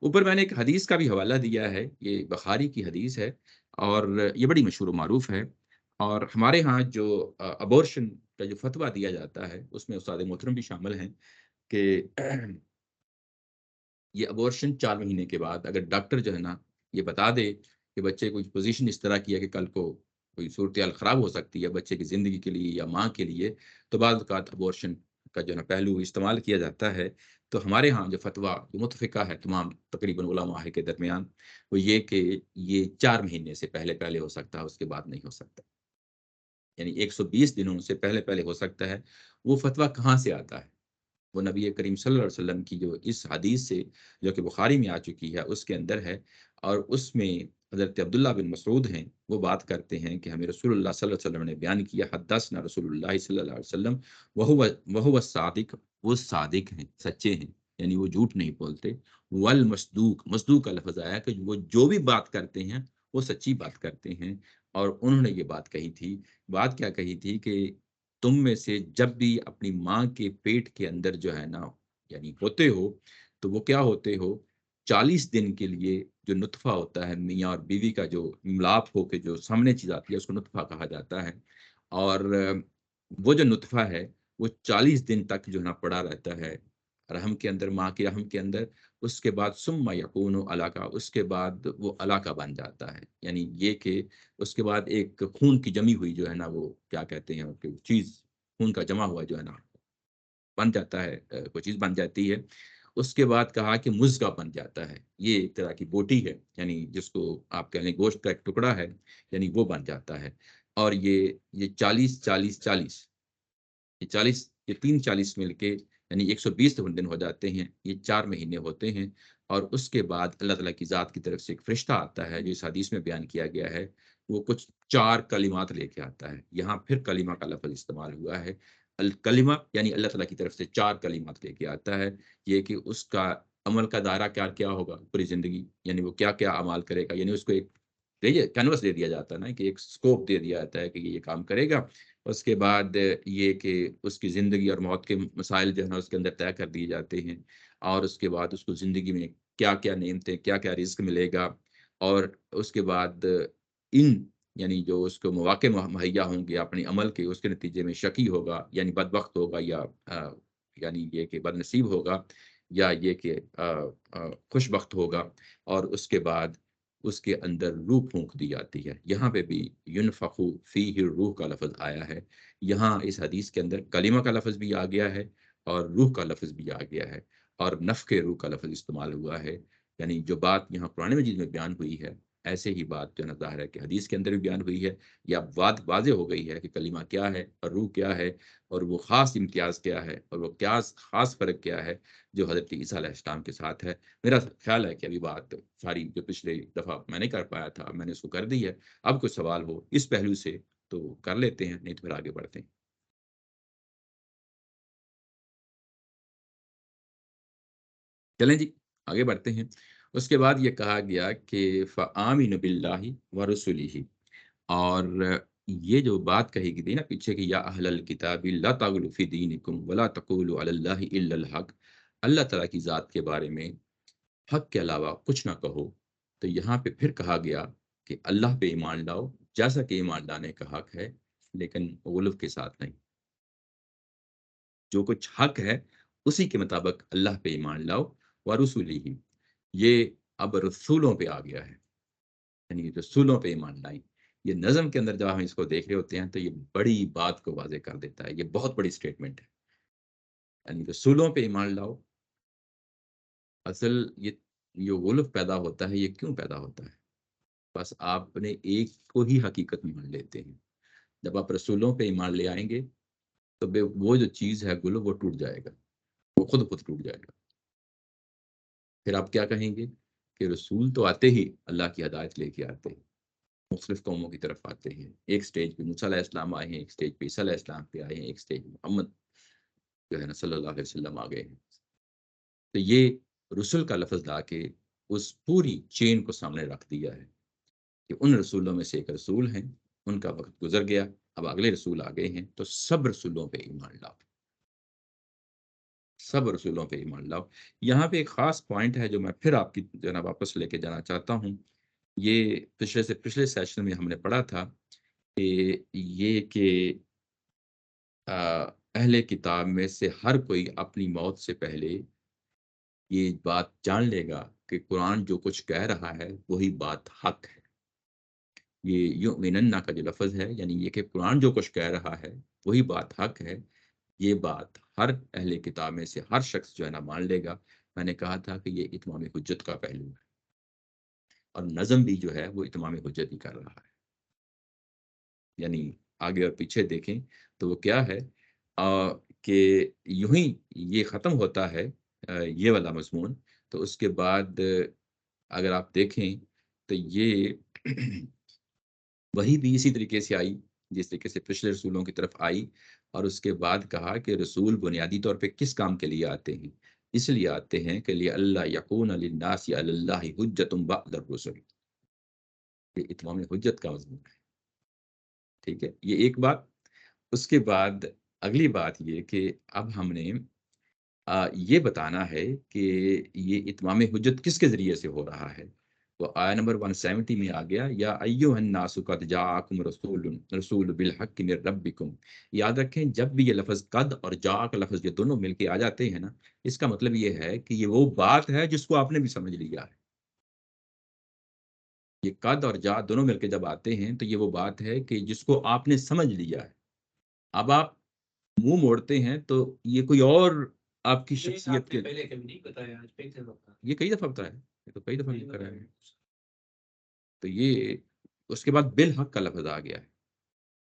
اوپر میں نے ایک حدیث کا بھی حوالہ دیا ہے، یہ بخاری کی حدیث ہے، اور یہ بڑی مشہور و معروف ہے، اور ہمارے ہاں جو ابورشن کا جو فتویٰ دیا جاتا ہے اس میں استاد محترم بھی شامل ہیں کہ یہ ابورشن 4 مہینے کے بعد اگر ڈاکٹر جو ہے نا یہ بتا دے کہ بچے کو پوزیشن اس طرح کی ہے کہ کل کو کوئی صورتحال خراب ہو سکتی ہے بچے کی زندگی کے لیے یا ماں کے لیے، تو بعض اوقات ابورشن کا جو ہے نا پہلو استعمال کیا جاتا ہے۔ تو ہمارے ہاں جو فتویٰ جو متفقہ ہے تمام تقریباً علماء کے درمیان، وہ یہ کہ یہ 4 مہینے سے پہلے پہلے ہو سکتا ہے، اس کے بعد نہیں ہو سکتا، یعنی 120 دنوں سے پہلے پہلے ہو سکتا ہے۔ وہ فتویٰ کہاں سے آتا ہے؟ وہ نبی کریم صلی اللہ علیہ وسلم کی جو اس حدیث سے جو کہ بخاری میں آ چکی ہے اس کے اندر ہے، اور اس میں حضرت عبداللہ بن مسعود ہیں، وہ بات کرتے ہیں کہ ہمیں رسول اللہ صلی اللہ علیہ وسلم نے بیان کیا، حدثنا رسول اللہ صلی اللہ علیہ وسلم وہو صادق، وہ صادق ہیں، سچے ہیں، یعنی وہ جھوٹ نہیں بولتے، والمصدوق، مصدوق کا لفظ آیا کہ وہ جو بھی بات کرتے ہیں وہ سچی بات کرتے ہیں، اور انہوں نے یہ بات کہی تھی، بات کیا کہی تھی کہ تم میں سے جب بھی اپنی ماں کے پیٹ کے اندر جو ہے نا یعنی ہوتے ہو، تو وہ کیا ہوتے ہو، 40 دن کے لیے جو نطفہ ہوتا ہے میاں اور بیوی کا جو ملاپ ہو کے جو سامنے چیز آتی ہے اس کو نطفہ کہا جاتا ہے، اور وہ جو نطفہ ہے وہ 40 دن تک جو ہے نا پڑا رہتا ہے رحم کے اندر، ماں کے رحم کے اندر، اس کے بعد ثم یکون علاقہ، اس کے بعد وہ علاقہ بن جاتا ہے، یعنی یہ کہ اس کے بعد ایک خون کی جمی ہوئی جو ہے نا وہ کیا کہتے ہیں کہ چیز، خون کا جمع ہوا جو ہے نا بن جاتا ہے، کوئی چیز بن جاتی ہے، اس کے بعد کہا کہ مزغہ بن جاتا ہے، یہ ایک طرح کی بوٹی ہے، یعنی جس کو آپ کہہ لیں گوشت کا ایک ٹکڑا ہے، یعنی وہ بن جاتا ہے، اور یہ 40 یہ 40 یہ 3 40 مل کے یعنی 120 دن ہو جاتے ہیں، یہ 4 مہینے ہوتے ہیں، اور اس کے بعد اللہ تعالیٰ کی ذات کی طرف سے ایک فرشتہ آتا ہے جو اس حدیث میں بیان کیا گیا ہے، وہ کچھ 4 کلمات لے کے آتا ہے، یہاں پھر کلمہ کا لفظ استعمال ہوا ہے، الکلمہ یعنی اللہ تعالیٰ کی طرف سے 4 کلمات لے کے آتا ہے، یہ کہ اس کا عمل کا دائرہ کیا کیا ہوگا پوری زندگی، یعنی وہ کیا کیا اعمال کرے گا، یعنی اس کو ایک کینوس دے دیا جاتا ہے نا کہ ایک اسکوپ دے دیا جاتا ہے کہ یہ کام کرے گا، اس کے بعد یہ کہ اس کی زندگی اور موت کے مسائل جو ہے نا اس کے اندر طے کر دیے جاتے ہیں، اور اس کے بعد اس کو زندگی میں کیا کیا نعمتیں، کیا کیا رزق ملے گا، اور اس کے بعد ان یعنی جو اس کو مواقع مہیا ہوں گے اپنے عمل کے، اس کے نتیجے میں شقی ہوگا یعنی بدبخت ہوگا، یا یعنی یہ کہ بد نصیب ہوگا، یا یہ کہ خوش بخت ہوگا، اور اس کے بعد اس کے اندر روح پھونک دی جاتی ہے، یہاں پہ بھی ینفخ فیہ روح کا لفظ آیا ہے، یہاں اس حدیث کے اندر کلمہ کا لفظ بھی آ گیا ہے اور روح کا لفظ بھی آ گیا ہے، اور نفخ روح کا لفظ استعمال ہوا ہے، یعنی جو بات یہاں قرآن مجید میں بیان ہوئی ہے ایسے ہی بات جو ہے نا ظاہر ہے کہ حدیث کے اندر بھی بیان ہوئی ہے، یا بات واضح ہو گئی ہے کہ کلمہ کیا ہے اور روح کیا ہے، اور وہ خاص امتیاز کیا ہے، اور وہ کیا خاص فرق کیا ہے جو حضرت عیسیٰ علیہ السلام کے ساتھ ہے۔ میرا خیال ہے کہ ابھی بات ساری جو پچھلے دفعہ میں نہیں کر پایا تھا میں نے اس کو کر دی ہے، اب کوئی سوال ہو اس پہلو سے تو کر لیتے ہیں، نہیں تو پھر آگے بڑھتے ہیں۔ چلیں جی، آگے بڑھتے ہیں۔ اس کے بعد یہ کہا گیا کہ فَآمِنُوا بِاللَّهِ وَرُسُلِهِ، اور یہ جو بات کہی گئی تھی نا پیچھے کہ یا اہل الکتاب لا تغلوا فی دینکم ولا تقولوا علی اللہ الا الحق، اللہ تعالیٰ کی ذات کے بارے میں حق کے علاوہ کچھ نہ کہو، تو یہاں پہ پھر کہا گیا کہ اللہ پہ ایمان لاؤ جیسا کہ ایمان لانے کا حق ہے، لیکن غلو کے ساتھ نہیں، جو کچھ حق ہے اسی کے مطابق اللہ پہ ایمان لاؤ، ورسولہ، یہ اب رسولوں پہ آ گیا ہے، یعنی رسولوں پہ ایمان لائیں، یہ نظم کے اندر جب ہم اس کو دیکھ رہے ہوتے ہیں تو یہ بڑی بات کو واضح کر دیتا ہے، یہ بہت بڑی سٹیٹمنٹ ہے، یعنی رسولوں پہ ایمان لاؤ، اصل یہ غلو پیدا ہوتا ہے، یہ کیوں پیدا ہوتا ہے؟ بس آپ نے ایک کو ہی حقیقت میں مان لیتے ہیں، جب آپ رسولوں پہ ایمان لے آئیں گے تو وہ جو چیز ہے گلو وہ ٹوٹ جائے گا، وہ خود ٹوٹ جائے گا۔ پھر آپ کیا کہیں گے کہ رسول تو آتے ہی اللہ کی ہدایت لے کے آتے ہیں، مختلف قوموں کی طرف آتے ہیں۔ ایک سٹیج پہ موسیٰ علیہ السلام آئے ہیں، ایک سٹیج پہ عیسیٰ علیہ السلام پہ آئے ہیں، ایک سٹیج پہ محمد جو ہے نا صلی اللہ علیہ وسلم آ گئے ہیں۔ تو یہ رسول کا لفظ لا کے اس پوری چین کو سامنے رکھ دیا ہے کہ ان رسولوں میں سے ایک رسول ہیں، ان کا وقت گزر گیا، اب اگلے رسول آ گئے ہیں، تو سب رسولوں پہ ایمان لاؤ، سب رسولوں پہ ایمان لاؤ۔ یہاں پہ ایک خاص پوائنٹ ہے جو میں پھر آپ کی جو ہے نا واپس لے کے جانا چاہتا ہوں۔ یہ پچھلے سیشن میں ہم نے پڑھا تھا کہ یہ کہ اہل کتاب میں سے ہر کوئی اپنی موت سے پہلے یہ بات جان لے گا کہ قرآن جو کچھ کہہ رہا ہے وہی بات حق ہے۔ یہ یؤمنن کا جو لفظ ہے، یعنی یہ کہ قرآن جو کچھ کہہ رہا ہے وہی بات حق ہے، یہ بات ہر اہل کتاب میں سے ہر شخص جو ہے نا مان لے گا۔ میں نے کہا تھا کہ یہ اتمام حجت کا پہلو ہے، اور نظم بھی جو ہے وہ اتمام حجت ہی کر رہا ہے۔ یعنی آگے اور پیچھے دیکھیں تو وہ کیا ہے کہ یوں ہی یہ ختم ہوتا ہے یہ والا مضمون، تو اس کے بعد اگر آپ دیکھیں تو یہ وہی بھی اسی طریقے سے آئی جس طریقے سے پچھلے رسولوں کی طرف آئی، اور اس کے بعد کہا کہ رسول بنیادی طور پہ کس کام کے لیے آتے ہیں؟ اس لیے آتے ہیں کہ لیے اللہ یکون للناس علی اللہ حجت بعد الرسل، یہ اتمام حجت کا مضمون ہے۔ ٹھیک ہے، یہ ایک بات۔ اس کے بعد اگلی بات یہ کہ اب ہم نے یہ بتانا ہے کہ یہ اتمام حجت کس کے ذریعے سے ہو رہا ہے۔ تو آیہ نمبر 170 میں آ گیا، یا ایھا الناس قد جاءکم رسول بالحق من ربکم۔ یاد رکھیں جب بھی یہ لفظ قد اور جاء کا لفظ یہ دونوں مل کے آ جاتے ہیں نا، اس کا مطلب یہ ہے کہ یہ وہ بات ہے جس کو آپ نے بھی سمجھ لیا ہے۔ یہ قد اور جاء دونوں مل کے جب آتے ہیں تو یہ وہ بات ہے کہ جس کو آپ نے سمجھ لیا ہے۔ اب آپ منہ موڑتے ہیں تو یہ کوئی اور آپ کی شخصیت کے
پہلے کبھی نہیں بتایا، آج پہلے بتایا۔
یہ کئی دفعہ بتایا ہے، یہ تو کئی دفعہ ذکر ہے۔ تو یہ اس کے بعد بالحق کا لفظ آ گیا ہے،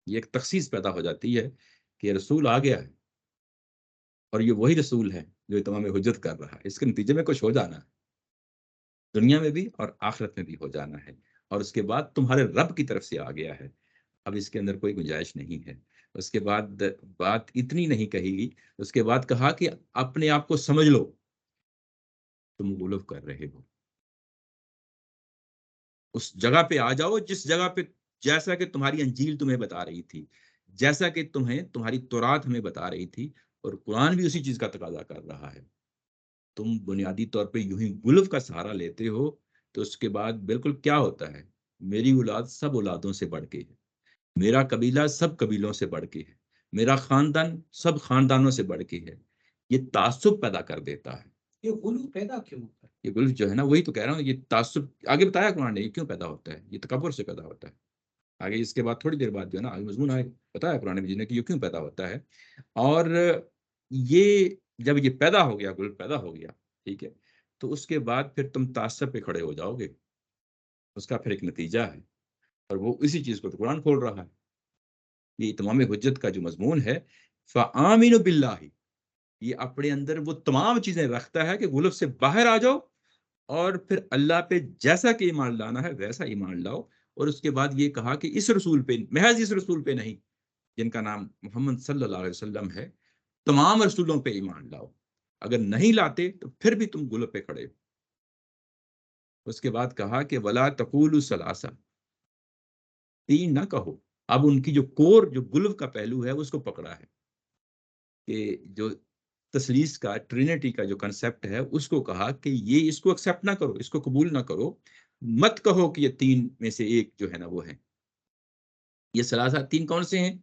یہ ایک تخصیص پیدا ہو جاتی ہے کہ رسول آ گیا ہے، اور یہ وہی رسول ہے جو تمام حجت کر رہا ہے۔ اس کے نتیجے میں کچھ ہو جانا ہے، دنیا میں بھی اور آخرت میں بھی ہو جانا ہے، اور اس کے بعد تمہارے رب کی طرف سے آ گیا ہے۔ اب اس کے اندر کوئی گنجائش نہیں ہے۔ اس کے بعد بات اتنی نہیں کہی گی، اس کے بعد کہا کہ اپنے آپ کو سمجھ لو تم غلو کر رہے ہو، اس جگہ پہ آ جاؤ جس جگہ پہ جیسا کہ تمہاری انجیل تمہیں بتا رہی تھی، جیسا کہ تمہاری تورات ہمیں بتا رہی تھی، اور قرآن بھی اسی چیز کا تقاضا کر رہا ہے۔ تم بنیادی طور پہ یوں ہی غلو کا سہارا لیتے ہو، تو اس کے بعد بالکل کیا ہوتا ہے، میری اولاد سب اولادوں سے بڑھ کے ہے، میرا قبیلہ سب قبیلوں سے بڑھ کے ہے، میرا خاندان سب خاندانوں سے بڑھ کے ہے۔ یہ تعصب پیدا کر دیتا ہے۔
یہ غلو پیدا کیوں ہوتا ہے؟
یہ گلف جو ہے نا، وہی تو کہہ رہا ہوں، یہ تعصب آگے بتایا قرآن نے یہ کیوں پیدا ہوتا ہے، یہ تکبر سے پیدا ہوتا ہے۔ آگے اس کے بعد تھوڑی دیر بعد جو ہے نا آگے مضمون آئے، بتایا قرآن مجید نے کہ یہ کیوں پیدا ہوتا ہے۔ اور یہ جب یہ پیدا ہو گیا، گلف پیدا ہو گیا، ٹھیک ہے، تو اس کے بعد پھر تم تعصب پہ کھڑے ہو جاؤ گے، اس کا پھر ایک نتیجہ ہے، اور وہ اسی چیز کو تو قرآن کھول رہا ہے۔ یہ تمام حجت کا جو مضمون ہے، فآمنوا باللہ، یہ اپنے اندر وہ تمام چیزیں رکھتا ہے کہ غلف سے باہر آ جاؤ، اور پھر اللہ پہ جیسا کہ ایمان لانا ہے ویسا ایمان لاؤ۔ اور اس کے بعد یہ کہا کہ اس رسول پہ، محض اس رسول پہ نہیں جن کا نام محمد صلی اللہ علیہ وسلم ہے، تمام رسولوں پہ ایمان لاؤ۔ اگر نہیں لاتے تو پھر بھی تم غلط پہ کھڑے ہو۔ اس کے بعد کہا کہ ولا تقولوا ثلاثہ، تین نہ کہو۔ اب ان کی جو کور، جو غلط کا پہلو ہے اس کو پکڑا ہے، کہ جو تثلیث کا، ٹرینٹی کا جو کنسپٹ ہے اس کو کہا کہ یہ اس کو ایکسیپٹ نہ کرو، اس کو قبول نہ کرو، مت کہو کہ یہ تین میں سے ایک جو ہے نا وہ ہے۔ یہ ثلاثہ تین کون سے ہیں؟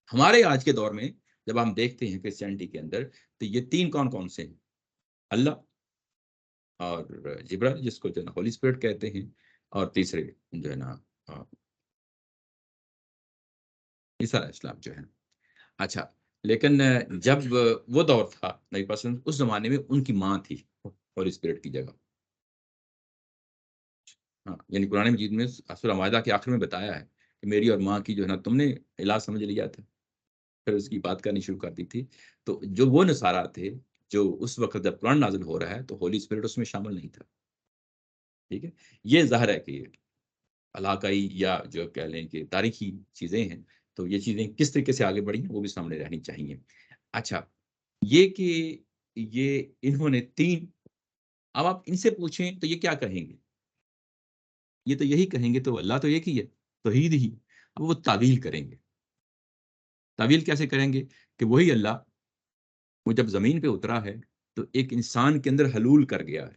ہمارے آج کے دور میں جب ہم دیکھتے ہیں کرسچینٹی کے اندر، تو یہ تین کون کون سے ہیں؟ اللہ اور جبرائیل جس کو جو ہے نا ہولی اسپرٹ کہتے ہیں، اور تیسرے جو ہے نا عیسیٰ علیہ السلام جو ہے۔ اچھا، لیکن جب وہ دور تھا نبی پاک صلی اللہ علیہ وسلم، اس زمانے میں ان کی ماں تھی ہولی اسپرٹ کی جگہ۔ ہاں، یعنی قرآن مجید میں سورہ مائدہ کے آخر میں بتایا ہے کہ میری اور ماں کی جو ہے نا تم نے الہ سمجھ لیا تھا، پھر اس کی بات کرنی شروع کر دی تھی۔ تو جو وہ نصارہ تھے جو اس وقت جب قرآن نازل ہو رہا ہے تو ہولی اسپرٹ اس میں شامل نہیں تھا، ٹھیک ہے؟ یہ ظاہر ہے کہ علاقائی یا جو کہہ لیں کہ تاریخی چیزیں ہیں، تو یہ چیزیں کس طریقے سے آگے بڑھی ہیں وہ بھی سامنے رہنی چاہیے۔ اچھا، یہ کہ یہ انہوں نے 3، اب آپ ان سے پوچھیں تو یہ کیا کہیں گے؟ یہ تو یہی کہیں گے تو اللہ تو ایک ہی ہے، توحید ہی۔ اب وہ تعویل کریں گے، تعویل کیسے کریں گے؟ کہ وہی اللہ وہ جب زمین پہ اترا ہے تو ایک انسان کے اندر حلول کر گیا ہے۔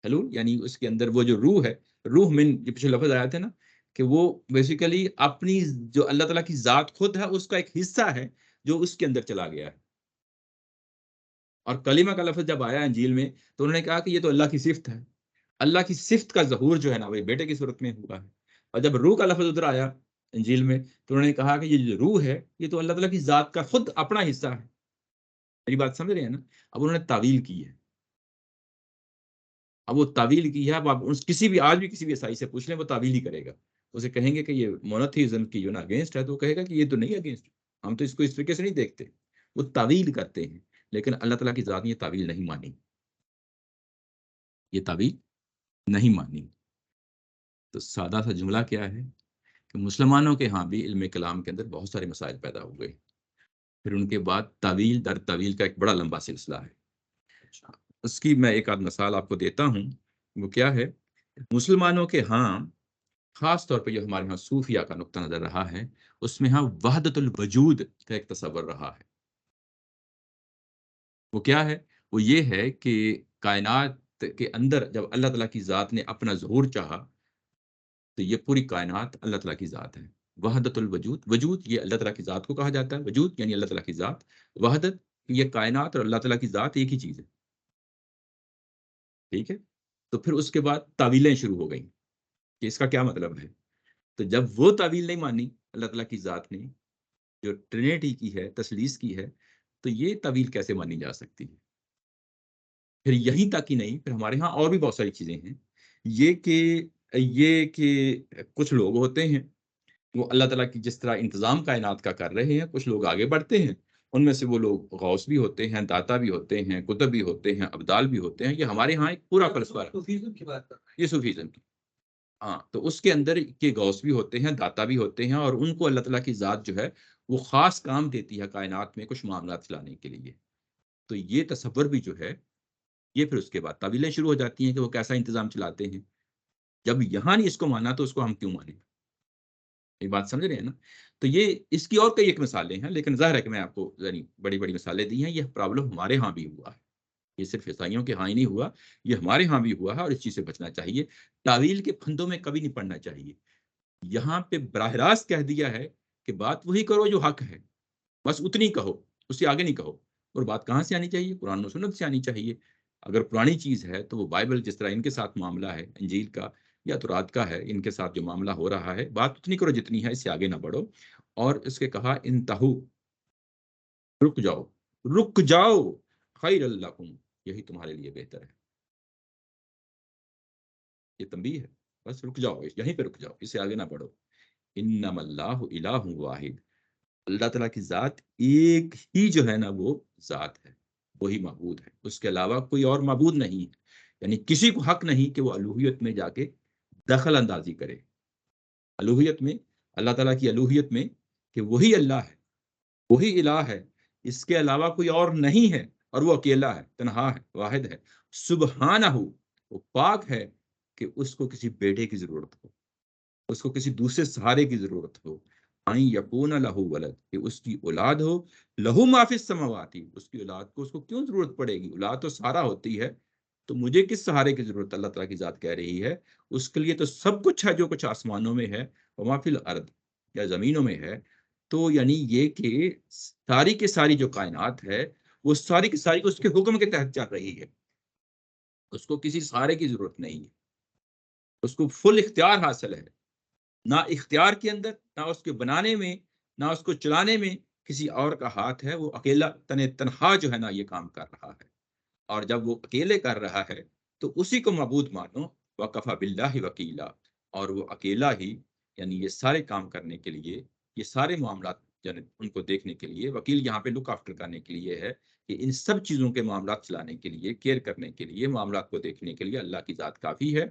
حلول یعنی اس کے اندر وہ جو روح ہے، روح من جو پیچھے لفظ آیا تھا نا، کہ وہ بیسیکلی اپنی جو اللہ تعالیٰ کی ذات خود ہے اس کا ایک حصہ ہے جو اس کے اندر چلا گیا ہے۔ اور کلمہ کا لفظ جب آیا انجیل میں تو انہوں نے کہا کہ یہ تو اللہ کی صفت ہے۔ اللہ کی صفت کا ظہور جو ہے نا وہ بیٹے کی صورت میں ہوا ہے۔ اور جب روح کا لفظ ادھر آیا انجیل میں تو انہوں نے کہا کہ یہ جو روح ہے یہ تو اللہ تعالیٰ کی ذات کا خود اپنا حصہ ہے۔ میری بات سمجھ رہے ہیں نا؟ اب انہوں نے تعویل کی ہے، اب وہ تعویل کی ہے، اب آپ کسی بھی آج بھی کسی بھی عیسائی سے پوچھ لیں وہ تعویل ہی کرے گا۔ اسے کہیں گے کہ یہ مونوتھیزم کی جو نا اگینسٹ ہے تو وہ کہے گا کہ یہ تو نہیں اگینسٹ، ہم تو اس کو اس طریقے سے نہیں دیکھتے۔ وہ تعویل کرتے ہیں، لیکن اللہ تعالیٰ کی ذات نے یہ تعویل نہیں مانی، یہ تعویل نہیں مانی۔ تو سادہ سا جملہ کیا ہے کہ مسلمانوں کے ہاں بھی علم کلام کے اندر بہت سارے مسائل پیدا ہو گئے، پھر ان کے بعد تعویل در تعویل کا ایک بڑا لمبا سلسلہ ہے۔ اچھا، اس کی میں ایک آدھ مثال آپ کو دیتا ہوں۔ وہ کیا ہے؟ مسلمانوں کے ہاں خاص طور پہ جو ہمارے ہاں صوفیہ کا نقطہ نظر رہا ہے، اس میں ہاں وحدت الوجود کا ایک تصور رہا ہے۔ وہ کیا ہے؟ وہ یہ ہے کہ کائنات کے اندر جب اللہ تعالیٰ کی ذات نے اپنا ظہور چاہا تو یہ پوری کائنات اللہ تعالیٰ کی ذات ہے۔ وحدت الوجود، وجود یہ اللہ تعالیٰ کی ذات کو کہا جاتا ہے، وجود یعنی اللہ تعالیٰ کی ذات، وحدت یہ کائنات اور اللہ تعالیٰ کی ذات ایک ہی چیز ہے، ٹھیک ہے؟ تو پھر اس کے بعد تعویلیں شروع ہو گئیں کہ اس کا کیا مطلب ہے؟ تو جب وہ تعویل نہیں مانی اللہ تعالیٰ کی ذات نے جو ٹرینیٹی کی ہے، تثلیث کی ہے، تو یہ تعویل کیسے مانی جا سکتی ہے؟ پھر یہیں تک ہی نہیں، پھر ہمارے ہاں اور بھی بہت ساری چیزیں ہیں۔ یہ کہ کچھ لوگ ہوتے ہیں وہ اللہ تعالیٰ کی جس طرح انتظام کائنات کا کر رہے ہیں، کچھ لوگ آگے بڑھتے ہیں، ان میں سے وہ لوگ غوث بھی ہوتے ہیں، داتا بھی ہوتے ہیں، کتب بھی ہوتے ہیں، ابدال بھی ہوتے ہیں۔ یہ ہمارے ہاں ایک پورا فلسفہ ہے،
صوفیزم کی بات کر رہے
یہ صوفیزم کی۔ ہاں، تو اس کے اندر کے غوث بھی ہوتے ہیں، داتا بھی ہوتے ہیں، اور ان کو اللہ تعالیٰ کی ذات جو ہے وہ خاص کام دیتی ہے کائنات میں کچھ معاملات چلانے کے لیے۔ تو یہ تصور بھی جو ہے یہ پھر اس کے بعد تعویلیں شروع ہو جاتی ہیں کہ وہ کیسا انتظام چلاتے ہیں۔ جب یہاں نہیں اس کو مانا تو اس کو ہم کیوں مانیں؟ یہ بات سمجھ رہے ہیں نا؟ تو یہ اس کی اور کئی ایک مثالیں ہیں، لیکن ظاہر ہے کہ میں آپ کو یعنی بڑی بڑی مثالیں دی ہیں۔ یہ پرابلم ہمارے ہاں بھی ہوا ہے، یہ صرف عیسائیوں کے ہاں ہی نہیں ہوا، یہ ہمارے ہاں بھی ہوا ہے، اور اس چیز سے بچنا چاہیے۔ تعویل کے پھندوں میں کبھی نہیں پڑنا چاہیے۔ یہاں پہ براہ راست کہہ دیا ہے کہ بات وہی کرو جو حق ہے، بس اتنی کہو، اس سے آگے نہیں کہو۔ اور بات کہاں سے آنی چاہیے؟ قرآن و سنت سے آنی چاہیے۔ اگر پرانی چیز ہے تو وہ بائبل جس طرح ان کے ساتھ معاملہ ہے، انجیل کا یا تورات کا ہے، ان کے ساتھ جو معاملہ ہو رہا ہے، بات اتنی کرو جتنی ہے، اس سے آگے نہ بڑھو۔ اور اس کے کہا انتہو، رک جاؤ، رک جاؤ، خیر لکم، یہی تمہارے لیے بہتر ہے۔ یہ تنبیہ ہے، بس رک جاؤ، یہیں پہ رک جاؤ، اس سے آگے نہ بڑھو۔ انما اللہ الہ واحد، اللہ تعالیٰ کی ذات ایک ہی جو ہے نا وہ ذات ہے، وہی معبود ہے، اس کے علاوہ کوئی اور معبود نہیں ہے۔ یعنی کسی کو حق نہیں کہ وہ الوہیت میں جا کے دخل اندازی کرے۔ الوہیت میں، اللہ تعالیٰ کی الوہیت میں، کہ وہی اللہ ہے، وہی الہ ہے، اس کے علاوہ کوئی اور نہیں ہے، اور وہ اکیلا ہے، تنہا ہے، واحد ہے۔ سبحانہ، وہ پاک ہے کہ اس کو کسی بیٹے کی ضرورت ہو، اس کو کسی دوسرے سہارے کی ضرورت ہو۔ ان یکون لہ ولد، کہ اس کی اولاد ہو، لہو ما فی السماوات، اس کی اولاد کو اس کو کیوں ضرورت پڑے گی؟ اولاد تو سارا ہوتی ہے، تو مجھے کس سہارے کی ضرورت؟ اللہ تعالیٰ کی ذات کہہ رہی ہے اس کے لیے تو سب کچھ ہے جو کچھ آسمانوں میں ہے، وما فی الارض، یا زمینوں میں ہے۔ تو یعنی یہ کہ ساری کی ساری جو کائنات ہے وہ ساری کی ساری اس کے حکم کے تحت چل رہی ہے، اس کو کسی سہارے کی ضرورت نہیں ہے، اس کو فل اختیار حاصل ہے، نہ اختیار کے اندر، نہ اس کے بنانے میں، نہ اس کو چلانے میں کسی اور کا ہاتھ ہے۔ وہ اکیلا تنہا جو ہے نا یہ کام کر رہا ہے، اور جب وہ اکیلے کر رہا ہے تو اسی کو معبود مانو، وکفی باللہ وکیلا، اور وہ اکیلا ہی یعنی یہ سارے کام کرنے کے لیے، یہ سارے معاملات یعنی ان کو دیکھنے کے لیے، وکیل یہاں پہ لک آفٹر کرنے کے لیے ہے کہ ان سب چیزوں کے معاملات چلانے کے لیے، کیئر کرنے کے لیے، معاملات کو دیکھنے کے لیے اللہ کی ذات کافی ہے۔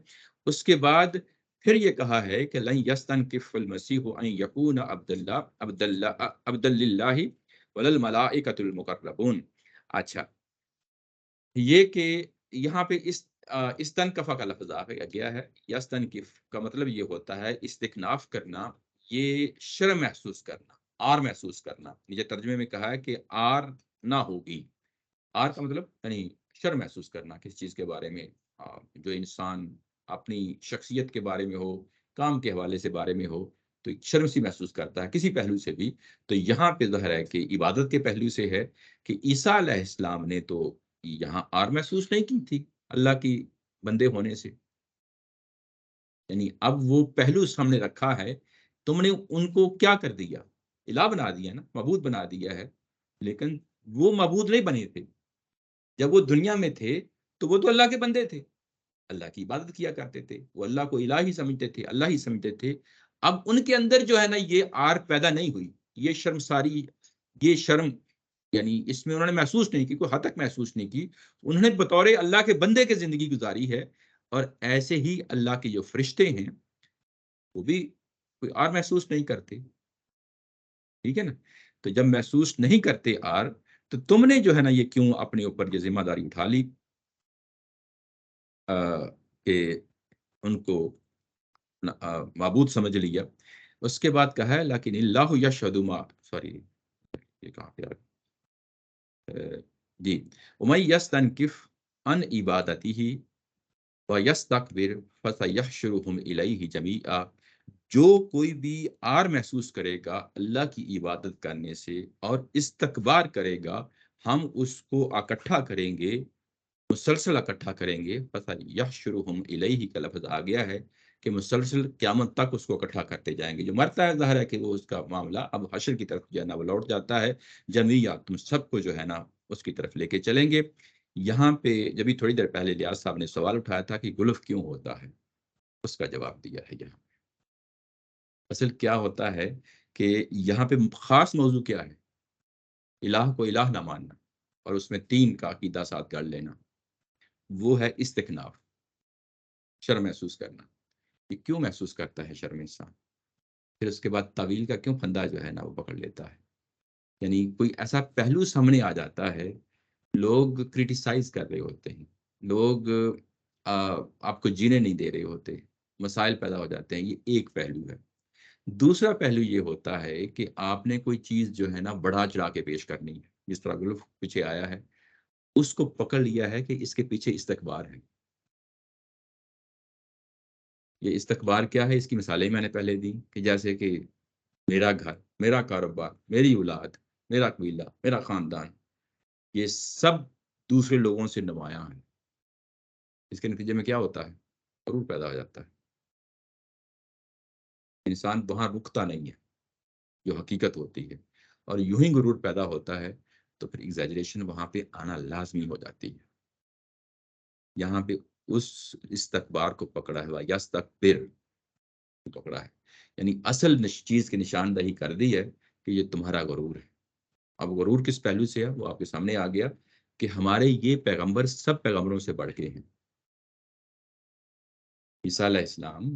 اس کے بعد پھر یہ کہا ہے کہ لن یستنکف المسیح ان یکون عبد للہ وللملائکۃ المقربون۔ اچھا، یہ کہ یہاں پہ استنکفا کا لفظ آ گیا ہے۔ یستنکف کا مطلب یہ ہوتا ہے استکناف کرنا، یہ شرم محسوس کرنا، آر محسوس کرنا۔ یہ ترجمے میں کہا ہے کہ آر نہ ہوگی۔ آر کا مطلب یعنی شرم محسوس کرنا کسی چیز کے بارے میں، جو انسان اپنی شخصیت کے بارے میں ہو، کام کے حوالے سے بارے میں ہو، تو شرم سی محسوس کرتا ہے کسی پہلو سے بھی۔ تو یہاں پہ ظاہر ہے کہ عبادت کے پہلو سے ہے کہ عیسیٰ علیہ السلام نے تو یہاں آر محسوس نہیں کی تھی اللہ کی بندے ہونے سے، یعنی اب وہ پہلو سامنے رکھا ہے، تم نے ان کو کیا کر دیا؟ الہ بنا دیا نا، معبود بنا دیا ہے۔ لیکن وہ معبود نہیں بنے تھے، جب وہ دنیا میں تھے تو وہ تو اللہ کے بندے تھے، اللہ کی عبادت کیا کرتے تھے، وہ اللہ کو الہ ہی سمجھتے تھے، اللہ ہی سمجھتے تھے۔ اب ان کے اندر جو ہے نا یہ آر پیدا نہیں ہوئی، یہ شرم ساری، یہ شرم یعنی اس میں انہوں نے محسوس نہیں کی، کوئی حد تک محسوس نہیں کی۔ انہوں نے بطور اللہ کے بندے کی زندگی گزاری ہے، اور ایسے ہی اللہ کے جو فرشتے ہیں وہ بھی کوئی آر محسوس نہیں کرتے، ٹھیک ہے نا؟ تو جب محسوس نہیں کرتے آر، تو تم نے جو ہے نا یہ کیوں اپنے اوپر یہ ذمہ داری اٹھا لی کہ ان کو معبود سمجھ لیا؟ اس کے بعد کہا ہے لیکن اللہ یشہد ما، سوری یہ کہاں پہ جی، وَمَن یستنکف عن عبادتہ وَیستکبر فَسَیحشرهم الیہ جمیعا۔ جو کوئی بھی آر محسوس کرے گا اللہ کی عبادت کرنے سے اور استکبار کرے گا، ہم اس کو اکٹھا کریں گے، مسلسل اکٹھا کریں گے۔ فَسَیحشرهم الیہ کا لفظ آ گیا ہے کہ مسلسل قیامت تک اس کو اکٹھا کرتے جائیں گے۔ جو مرتا ہے ظاہر ہے کہ وہ اس کا معاملہ اب حشر کی طرف جو ہے نا وہ لوٹ جاتا ہے، جمیعا تم سب کو جو ہے نا اس کی طرف لے کے چلیں گے۔ یہاں پہ جبھی تھوڑی دیر پہلے لیاز صاحب نے سوال اٹھایا تھا کہ گلف کیوں ہوتا ہے، اس کا جواب دیا ہے یہاں۔ اصل کیا ہوتا ہے کہ یہاں پہ خاص موضوع کیا ہے؟ الہ کو الہ نہ ماننا اور اس میں تین کا عقیدہ ساتھ کر لینا، وہ ہے استکناف، شرم محسوس کرنا۔ یہ کیوں محسوس کرتا ہے شرم انسان؟ پھر اس کے بعد تعویل کا کیوں پھندا جو ہے نا وہ پکڑ لیتا ہے؟ یعنی کوئی ایسا پہلو سامنے آ جاتا ہے، لوگ کرٹیسائز کر رہے ہوتے ہیں، لوگ آپ کو جینے نہیں دے رہے ہوتے، مسائل پیدا ہو جاتے ہیں، یہ ایک پہلو ہے۔ دوسرا پہلو یہ ہوتا ہے کہ آپ نے کوئی چیز جو ہے نا بڑھا چڑھا کے پیش کرنی ہے، جس طرح گلف پیچھے آیا ہے، اس کو پکڑ لیا ہے کہ اس کے پیچھے استکبار ہے۔ یہ استکبار کیا ہے؟ اس کی مثالیں میں نے پہلے دی کہ جیسے کہ میرا گھر، میرا کاروبار، میری اولاد، میرا قبیلہ، میرا خاندان، یہ سب دوسرے لوگوں سے نمایاں ہیں۔ اس کے نتیجے میں کیا ہوتا ہے؟ غرور پیدا ہو جاتا ہے، انسان وہاں رکتا نہیں ہے جو حقیقت ہوتی ہے، اور یوں ہی غرور پیدا ہوتا ہے تو پھر ایگزیجریشن وہاں پہ آنا لازمی ہو جاتی ہے۔ یہاں پہ اس استکبار کو پکڑا ہے، یستکبر پکڑا ہے، یعنی اصل چیز کی نشاندہی کر دی ہے کہ یہ تمہارا غرور ہے۔ اب غرور کس پہلو سے ہے وہ آپ کے سامنے آ گیا کہ ہمارے یہ پیغمبر سب پیغمبروں سے بڑھ کے ہیں۔ عیسیٰ علیہ السلام،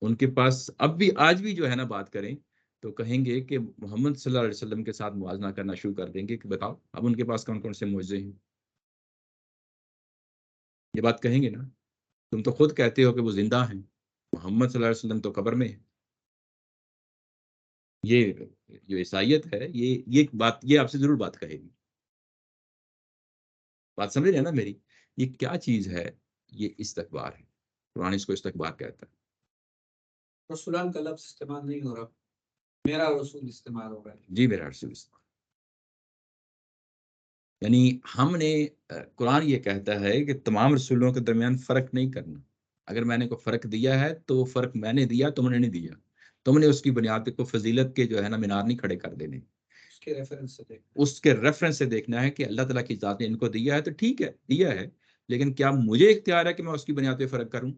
ان کے پاس اب بھی آج بھی جو ہے نا بات کریں تو کہیں گے کہ محمد صلی اللہ علیہ وسلم کے ساتھ موازنہ کرنا شروع کر دیں گے کہ بتاؤ اب ان کے پاس کون کون سے معجزے ہیں، یہ بات کہیں گے نا۔ تم تو خود کہتے ہو کہ وہ زندہ ہیں، محمد صلی اللہ علیہ وسلم تو قبر میں ہے۔ یہ جو عیسائیت ہے یہ بات یہ آپ سے ضرور بات کہے گی، بات سمجھ رہے ہیں نا میری؟ یہ کیا چیز ہے؟ یہ استکبار ہے، قرآن اس کو استکبار کہتا ہے۔
رسولان کا لفظ استعمال نہیں ہو رہا، میرا رسول استعمال ہو رہا ہے۔
جی میرا رسول استعمال، یعنی ہم نے قرآن یہ کہتا ہے کہ تمام رسولوں کے درمیان فرق نہیں کرنا۔ اگر میں نے کوئی فرق دیا ہے تو فرق میں نے دیا، تم نے نہیں دیا۔ تم نے اس کی بنیاد کو فضیلت کے جو ہے نا مینار نہیں کھڑے کر دینے،
اس کے ریفرنس سے دیکھنا،
اس کے ریفرنس سے دیکھنا ہے کہ اللہ تعالیٰ کی ذات نے ان کو دیا ہے تو ٹھیک ہے دیا ہے، لیکن کیا مجھے اختیار ہے کہ میں اس کی بنیاد پہ فرق کروں؟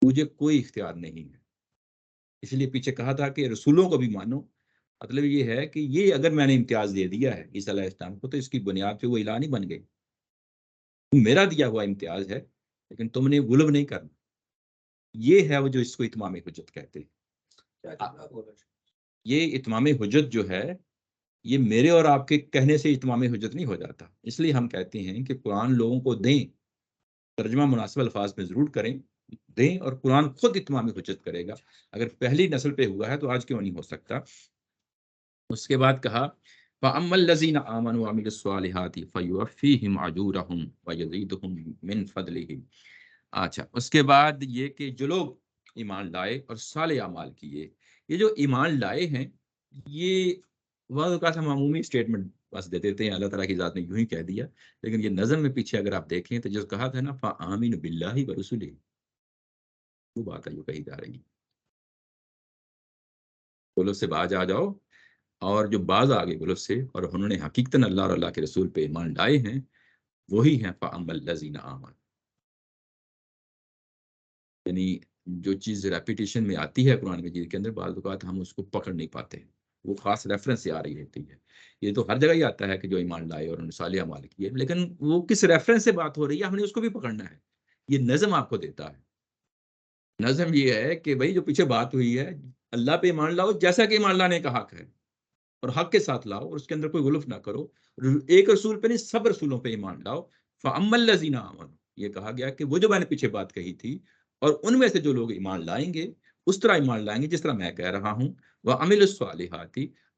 مجھے کوئی اختیار نہیں ہے۔ اس لیے پیچھے کہا تھا کہ رسولوں کو بھی مانو، مطلب یہ ہے کہ یہ اگر میں نے امتیاز دے دیا ہے عیسیٰ علیہ السلام کو تو اس کی بنیاد پہ وہ الہ نہیں بن گئی، میرا دیا ہوا امتیاز ہے، لیکن تم نے غلب نہیں کرنا۔ یہ ہے وہ جو اس کو اتمام حجت کہتے ہیں۔
کیا جملہ بولا؟
یہ اتمام حجت جو ہے یہ میرے اور آپ کے کہنے سے اتمام حجت نہیں ہو جاتا، اس لیے ہم کہتے ہیں کہ قرآن لوگوں کو دیں، ترجمہ مناسب الفاظ میں ضرور کریں، دیں، اور قرآن خود اتمام حجت کرے گا۔ اگر پہلی نسل پہ ہوا ہے تو آج کیوں نہیں ہو سکتا؟ اس کے بعد کہا فَأَمَّا الَّذِينَ آمَنُوا وَعَمِلُوا الصَّالِحَاتِ فَيُوَفِّيهِمْ أَجُورَهُمْ وَيَزِيدُهُمْ مِنْ فَضْلِهِ۔ اچھا، اس کے بعد یہ کہ جو لوگ ایمان لائے اور صالح اعمال کیے، یہ جو ایمان لائے ہیں، یہ بعض اوقات ہم عمومی اسٹیٹمنٹ بس دے دیتے ہیں، اللہ تعالیٰ کی ذات نے یوں ہی کہہ دیا، لیکن یہ نظم میں پیچھے اگر آپ دیکھیں تو جو کہا تھا نا فَآمِنُوا بِاللَّهِ وَرُسُلِهِ، وہ بات ہے جو کہی جا رہی ہے، بولو سے باز آ جاؤ، اور جو باز آگے گلف سے اور انہوں نے حقیقتاً اللہ اور اللہ کے رسول پہ ایمان لائے ہیں، وہی ہیں فَأَمَّا الَّذِينَ آمَنُوا۔ یعنی جو چیز ریپیٹیشن میں آتی ہے قرآن مجید کے اندر، بعض اوقات ہم اس کو پکڑ نہیں پاتے، وہ خاص ریفرنس سے آ رہی ہوتی ہے۔ یہ تو ہر جگہ ہی آتا ہے کہ جو ایمان لائے اور انہوں نے صالح اعمال کیے، لیکن وہ کس ریفرنس سے بات ہو رہی ہے، ہم نے اس کو بھی پکڑنا ہے۔ یہ نظم آپ کو دیتا ہے، نظم یہ ہے کہ بھائی جو پیچھے بات ہوئی ہے، اللہ پہ ایمان لاؤ جیسا کہ ایمان لانے کا حق ہے، اور حق کے ساتھ لاؤ، اور اس کے اندر کوئی غلف نہ کرو، ایک رسول پہ نہیں سب رسولوں پہ ایمان لاؤ۔ فَأَمَّا الَّذِينَ آمَنُوا، یہ کہا گیا کہ وہ جو میں نے پیچھے بات کہی تھی، اور ان میں سے جو لوگ ایمان لائیں گے اس طرح ایمان لائیں گے جس طرح میں کہہ رہا ہوں، وَعَمِلُوا الصَّالِحَاتِ،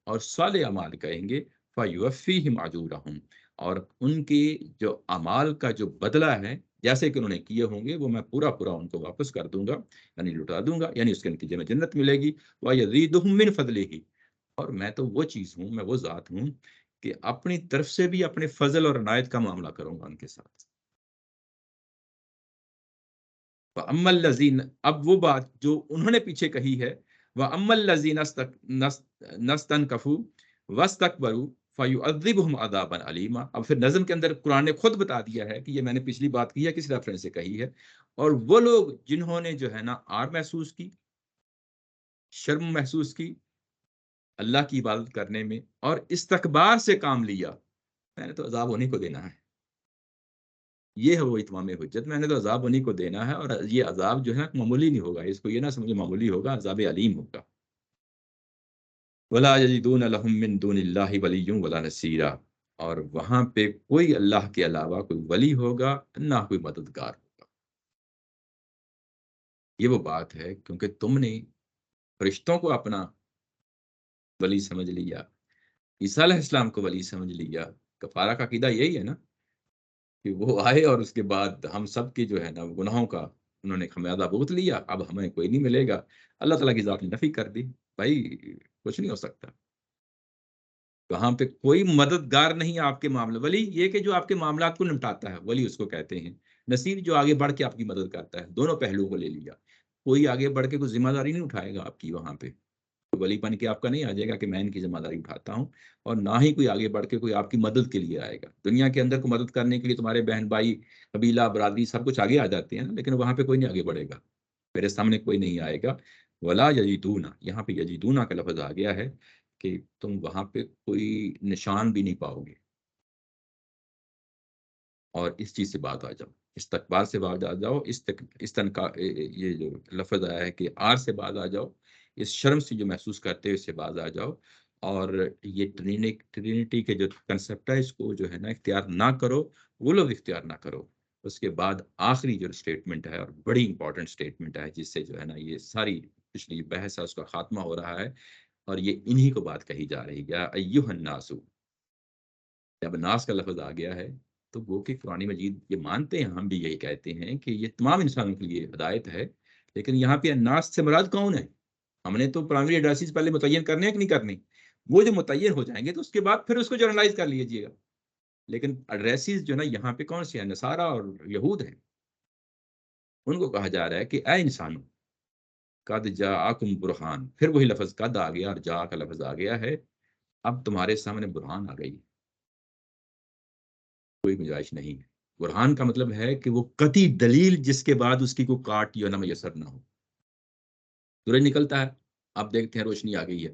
اور صالح اعمال کہیں گے، فَيُوَفِّيهِمْ أَجُورَهُمْ، اور ان کے جو اعمال کا جو بدلہ ہے جیسے کہ انہوں نے کیے ہوں گے وہ میں پورا پورا ان کو واپس کر دوں گا، یعنی لٹا دوں گا، یعنی اس کے نتیجے میں جنت ملے گی، وَيَزِيدُهُم مِّن فَضْلِهِ، اور میں تو وہ چیز ہوں، میں وہ ذات ہوں کہ اپنی طرف سے بھی اپنے فضل اور عنایت کا معاملہ کروں گا ان کے ساتھ۔ وَأَمَّا الَّذِينَ، اب وہ بات جو انہوں نے پیچھے کہی ہے، وَأَمَّا الَّذِينَ اسْتَكْبَرُوا وَاسْتَكْبَرُوا فَيُعَذِّبُهُمْ عَذَابًا أَلِيمًا۔ اب پھر نظم کے اندر قرآن نے خود بتا دیا ہے کہ یہ میں نے پچھلی بات کی ہے، کس ریفرنس سے کہی ہے، اور وہ لوگ جنہوں نے جو ہے نا آر محسوس کی، شرم محسوس کی اللہ کی عبادت کرنے میں، اور استکبار سے کام لیا، میں نے تو عذاب انہیں کو دینا ہے۔ یہ ہے وہ اتمام حجت، میں نے تو عذاب انہیں کو دینا ہے، اور یہ عذاب جو ہے معمولی نہیں ہوگا، اس کو یہ نہ سمجھے معمولی ہوگا، عذاب علیم ہوگا۔ وَلَا يَجِدُونَ لَهُم مِّن دُونِ اللَّهِ وَلِيٌّ وَلَا نَصِيرًا، اور وہاں پہ کوئی اللہ کے علاوہ کوئی ولی ہوگا نہ کوئی مددگار ہوگا۔ یہ وہ بات ہے کیونکہ تم نے فرشتوں کو اپنا ولی سمجھ لیا، عیسیٰ علیہ السلام کو ولی سمجھ لیا، کفارہ کا عقیدہ یہی ہے نا کہ وہ آئے اور اس کے بعد ہم سب کے جو ہے نا گناہوں کا انہوں نے خمیازہ بھگت لیا، اب ہمیں کوئی نہیں ملے گا۔ اللہ تعالیٰ کی ذات نے نفی کر دی، بھائی کچھ نہیں ہو سکتا، وہاں پہ کوئی مددگار نہیں آپ کے معاملے، ولی یہ کہ جو آپ کے معاملات کو نمٹاتا ہے، ولی اس کو کہتے ہیں۔ نصیر جو آگے بڑھ کے آپ کی مدد کرتا ہے، دونوں پہلوؤں کو لے لیا، کوئی آگے بڑھ کے کوئی ذمہ داری نہیں اٹھائے گا آپ کی، وہاں پہ ولی بن کے آپ کا نہیں آ جائے گا کہ میں ان کی ذمہ داری اٹھاتا ہوں، اور نہ ہی کوئی آگے بڑھ کے کوئی آپ کی مدد کے لیے آئے گا۔ دنیا کے اندر کو مدد کرنے کے لیے تمہارے بہن بھائی قبیلہ برادری سب کچھ آگے آ جاتے ہیں نا، لیکن وہاں پہ کوئی نہیں آگے بڑھے گا، میرے سامنے کوئی نہیں آئے گا۔ ولا یجدون، یہاں پہ یجدون کا لفظ آ گیا ہے کہ تم وہاں پہ کوئی نشان بھی نہیں پاؤ گے، اور اس چیز سے بعد آ جاؤ، استقبال سے بعد آ جاؤ، استنکا، یہ جو لفظ آیا ہے کہ آر سے بعد آ جاؤ، اس شرم سے جو محسوس کرتے ہو اس سے بعد آ جاؤ، اور یہ ٹرینٹی کے جو کنسپٹ ہے اس کو جو ہے نا اختیار نہ کرو، وہ لوگ اختیار نہ کرو۔ اس کے بعد آخری جو اسٹیٹمنٹ ہے اور بڑی امپورٹنٹ اسٹیٹمنٹ ہے جس سے جو ہے نا یہ ساری پچھلی بحث ہے اس کا خاتمہ ہو رہا ہے، اور یہ انہی کو بات کہی جا رہی ہے، ایھا الناس، جب ناس کا لفظ آ گیا ہے تو وہ کہ قرآن مجید یہ مانتے ہیں، ہم بھی یہی کہتے ہیں کہ یہ تمام انسانوں کے لیے ہدایت ہے، لیکن یہاں پہ الناس سے مراد کون ہے؟ ہم نے تو پرائمری ایڈریسز پہلے متعین کرنے ہیں کہ نہیں کرنے، وہ جو متعین ہو جائیں گے تو اس کے بعد پھر اس کو جنرلائز کر لیجیے گا، لیکن ایڈریسز جو نا یہاں پہ کون سے ہیں؟ نصارہ اور یہود ہیں۔ ان کو کہا جا رہا ہے کہ اے انسانوں، قد جاءکم برہان، پھر وہی لفظ قد آ گیا اور جا کا لفظ آ گیا ہے، اب تمہارے سامنے برہان آ گئی، کوئی گنجائش نہیں ہے۔ برہان کا مطلب ہے کہ وہ قطعی دلیل جس کے بعد اس کی کوئی کاٹ یا نہ میسر نہ ہو۔ سورج نکلتا ہے، آپ دیکھتے ہیں روشنی آ گئی ہے،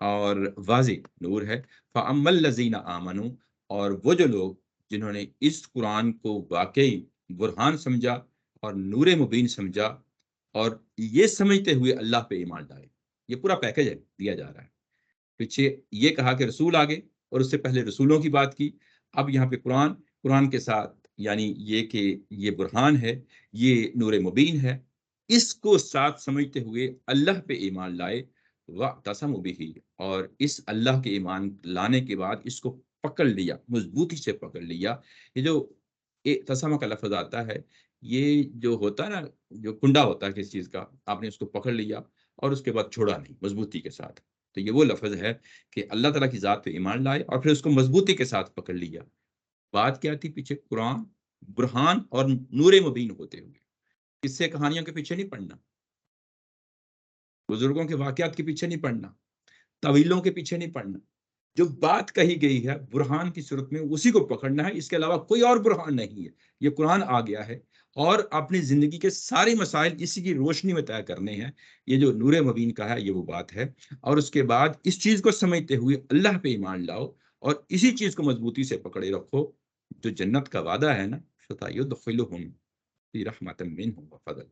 اور واضح نور ہے۔ فَأَمَّا الَّذِينَ آمَنُوا، اور وہ جو لوگ جنہوں نے اس قرآن کو واقعی برہان سمجھا اور نور مبین سمجھا اور یہ سمجھتے ہوئے اللہ پہ ایمان لائے، یہ پورا پیکج ہے دیا جا رہا ہے۔ پیچھے یہ کہا کہ رسول آگے، اور اس سے پہلے رسولوں کی بات کی، اب یہاں پہ قرآن کے ساتھ یعنی یہ کہ یہ برہان ہے، یہ نور مبین ہے، اس کو ساتھ سمجھتے ہوئے اللہ پہ ایمان لائے، وَاعْتَصَمُوا بِهِ، اور اس اللہ کے ایمان لانے کے بعد اس کو پکڑ لیا، مضبوطی سے پکڑ لیا۔ یہ جو اعتصام کا لفظ آتا ہے، یہ جو ہوتا ہے نا، جو کنڈا ہوتا ہے کسی چیز کا، آپ نے اس کو پکڑ لیا اور اس کے بعد چھوڑا نہیں مضبوطی کے ساتھ، تو یہ وہ لفظ ہے کہ اللہ تعالیٰ کی ذات پہ ایمان لائے اور پھر اس کو مضبوطی کے ساتھ پکڑ لیا۔ بات کیا تھی پیچھے؟ قرآن، برہان اور نور مبین ہوتے ہوئے، قصے کہانیوں کے پیچھے نہیں پڑنا، بزرگوں کے واقعات کے پیچھے نہیں پڑنا، طویلوں کے پیچھے نہیں پڑنا، جو بات کہی گئی ہے برہان کی صورت میں اسی کو پکڑنا ہے، اس کے علاوہ کوئی اور برہان نہیں ہے۔ یہ قرآن آ گیا ہے اور اپنی زندگی کے سارے مسائل اسی کی روشنی میں طے کرنے ہیں۔ یہ جو نور مبین کا ہے یہ وہ بات ہے، اور اس کے بعد اس چیز کو سمجھتے ہوئے اللہ پہ ایمان لاؤ اور اسی چیز کو مضبوطی سے پکڑے رکھو۔ جو جنت کا وعدہ ہے نا، فَسَيُدْخِلُهُمْ فِي رَحْمَةٍ مِّنْهُ وَفَضْلٍ،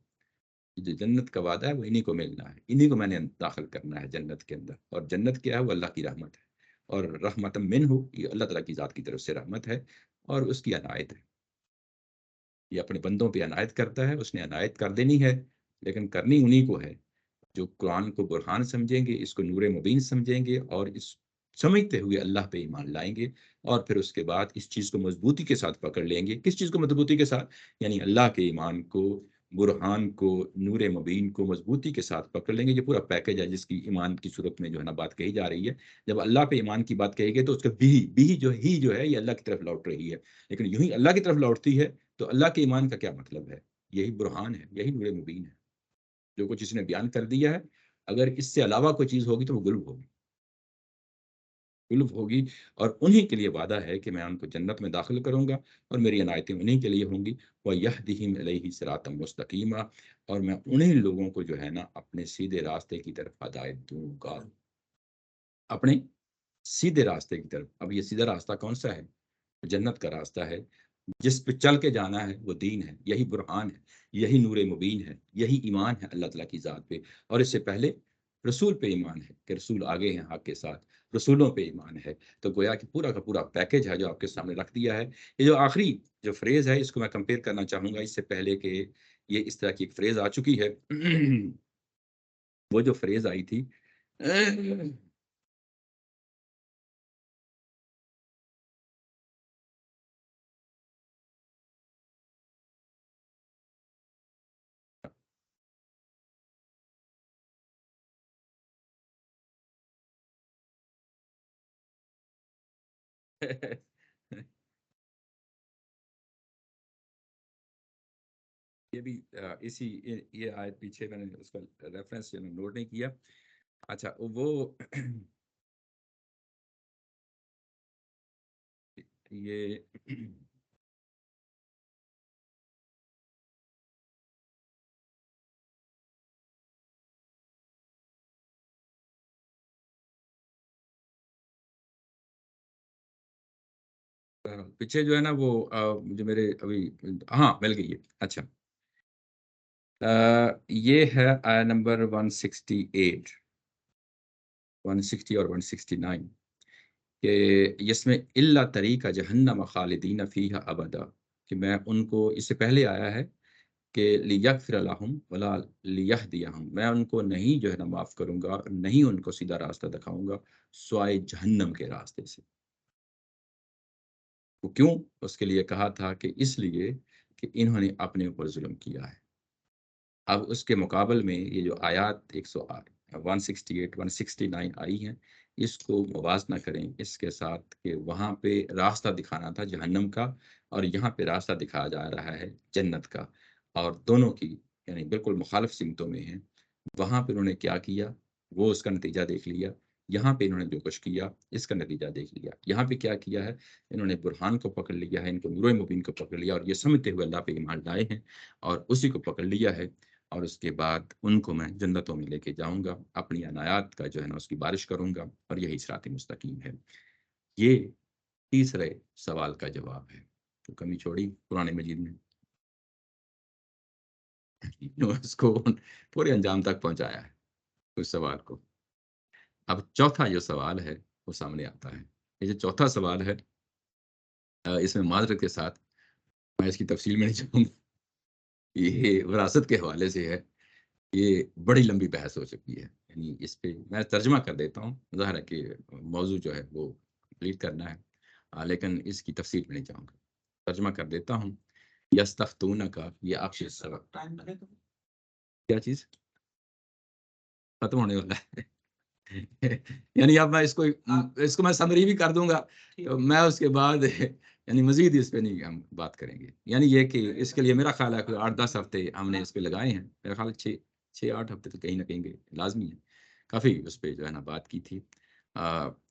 جو جنت کا وعدہ ہے وہ انہی کو ملنا ہے، انہی کو میں نے داخل کرنا ہے جنت کے اندر، اور جنت کیا ہے؟ وہ اللہ کی رحمت ہے، اور رحمت منہ، یہ اللہ تعالیٰ کی ذات کی طرف سے رحمت ہے اور اس کی عنایت ہے۔ یہ اپنے بندوں پہ عنایت کرتا ہے، اس نے عنایت کر دینی ہے، لیکن کرنی انہی کو ہے جو قرآن کو برہان سمجھیں گے، اس کو نور مبین سمجھیں گے اور اس سمجھتے ہوئے اللہ پہ ایمان لائیں گے، اور پھر اس کے بعد اس چیز کو مضبوطی کے ساتھ پکڑ لیں گے۔ کس چیز کو مضبوطی کے ساتھ؟ یعنی اللہ کے ایمان کو، برہان کو، نور مبین کو مضبوطی کے ساتھ پکڑ لیں گے۔ یہ پورا پیکج ہے جس کی ایمان کی صورت میں جو ہے نا بات کہی جا رہی ہے۔ جب اللہ پہ ایمان کی بات کہی گئی تو اس کا بھی جو ہے یہ اللہ کی طرف لوٹ رہی ہے، لیکن یوں ہی اللہ کی طرف لوٹتی ہے تو اللہ کے ایمان کا کیا مطلب ہے؟ یہی برہان ہے، یہی نور مبین ہے۔ جو کچھ اس نے بیان کر دیا ہے، اگر اس سے علاوہ کوئی چیز ہوگی تو وہ غلب ہوگی، اور انہی کے لیے وعدہ ہے کہ میں ان کو جنت میں داخل کروں گا اور میری عنایتیں انہی کے لیے ہوں گی۔ وَيَهْدِهِمْ إِلَيْهِ صِرَاطًا مُسْتَقِيمًا، اور میں انہی لوگوں کو جو ہے نا اپنے سیدھے راستے کی طرف ہدایت دوں گا، اپنے سیدھے راستے کی طرف۔ اب یہ سیدھا راستہ کون سا ہے؟ جنت کا راستہ ہے، جس پہ چل کے جانا ہے، وہ دین ہے، یہی برہان ہے، یہی نور مبین ہے، یہی ایمان ہے اللہ تعالیٰ کی ذات پہ۔ اور اس سے پہلے رسول پہ ایمان ہے کہ رسول آگے ہیں حق کے ساتھ، رسولوں پہ ایمان ہے۔ تو گویا کہ پورا کا پورا پیکج ہے جو آپ کے سامنے رکھ دیا ہے۔ یہ جو آخری جو فریز ہے اس کو میں کمپیئر کرنا چاہوں گا اس سے پہلے کہ یہ اس طرح کی ایک فریز آ چکی ہے۔ وہ جو فریز آئی تھی، یہ بھی اسی یہ آیت پیچھے میں نے اس کا ریفرنس نوٹ نہیں کیا۔ اچھا وہ یہ پیچھے جو ہے نا وہ جو میرے ابھی، ہاں مل گئی ہے۔ اچھا یہ ہے آیا نمبر 168 160 اور 169 کہ اس میں اللہ طریقہ جہنم خالدین فیہا ابدا، کہ میں ان کو، اس سے پہلے آیا ہے کہ لیغفر لہم ولا لیہدیہم، میں ان کو نہیں جو ہے نا معاف کروں گا، نہیں ان کو سیدھا راستہ دکھاؤں گا سوائے جہنم کے راستے سے۔ وہ کیوں؟ اس کے لیے کہا تھا کہ اس لیے کہ انہوں نے اپنے اوپر ظلم کیا ہے۔ اب اس کے مقابل میں یہ جو آیات 168 169 آئی ہیں، اس کو موازنہ کریں اس کے ساتھ کہ وہاں پہ راستہ دکھانا تھا جہنم کا اور یہاں پہ راستہ دکھایا جا رہا ہے جنت کا، اور دونوں کی یعنی بالکل مخالف سمتوں میں ہیں۔ وہاں پہ انہوں نے کیا کیا وہ اس کا نتیجہ دیکھ لیا، یہاں پہ انہوں نے جو کچھ کیا اس کا نتیجہ دیکھ لیا۔ یہاں پہ کیا کیا ہے؟ انہوں نے برہان کو پکڑ لیا ہے، ان کو نور مبین کو پکڑ لیا اور یہ سمجھتے ہوئے اللہ پہ ایمان لائے ہیں اور اسی کو پکڑ لیا ہے۔ اور اس کے بعد ان کو میں جنتوں میں لے کے جاؤں گا، اپنی عنایات کا جو ہے نا اس کی بارش کروں گا، اور یہی صراط مستقیم ہے۔ یہ تیسرے سوال کا جواب ہے۔ تو کمی چھوڑی قرآن مجید میں، اس کو پورے انجام تک پہنچایا ہے اس سوال کو۔ اب چوتھا جو سوال ہے وہ سامنے آتا ہے۔ یہ جو چوتھا سوال ہے، اس میں معذرت کے ساتھ میں اس کی تفصیل میں نہیں جاؤں گا، یہ وراثت کے حوالے سے ہے۔ یہ بڑی لمبی بحث ہو چکی ہے، یعنی اس پہ میں ترجمہ کر دیتا ہوں، ظاہر ہے کہ موضوع جو ہے وہ کمپلیٹ کرنا ہے، لیکن اس کی تفصیل میں نہیں جاؤں گا، ترجمہ کر دیتا ہوں۔ یستفتون کا یہ آپ سے سبق، کیا چیز ختم ہونے والا ہے یعنی اب میں اس کو میں سمری بھی کر دوں گا، تو میں اس کے بعد یعنی مزید اس پہ نہیں ہم بات کریں گے۔ یعنی یہ کہ اس کے لیے میرا خیال ہے کہ 8-10 ہفتے ہم نے اس پہ لگائے ہیں، میرا خیال 6-8 ہفتے تو کہیں نہ کہیں گے لازمی ہے، کافی اس پہ جو ہے نا بات کی تھی۔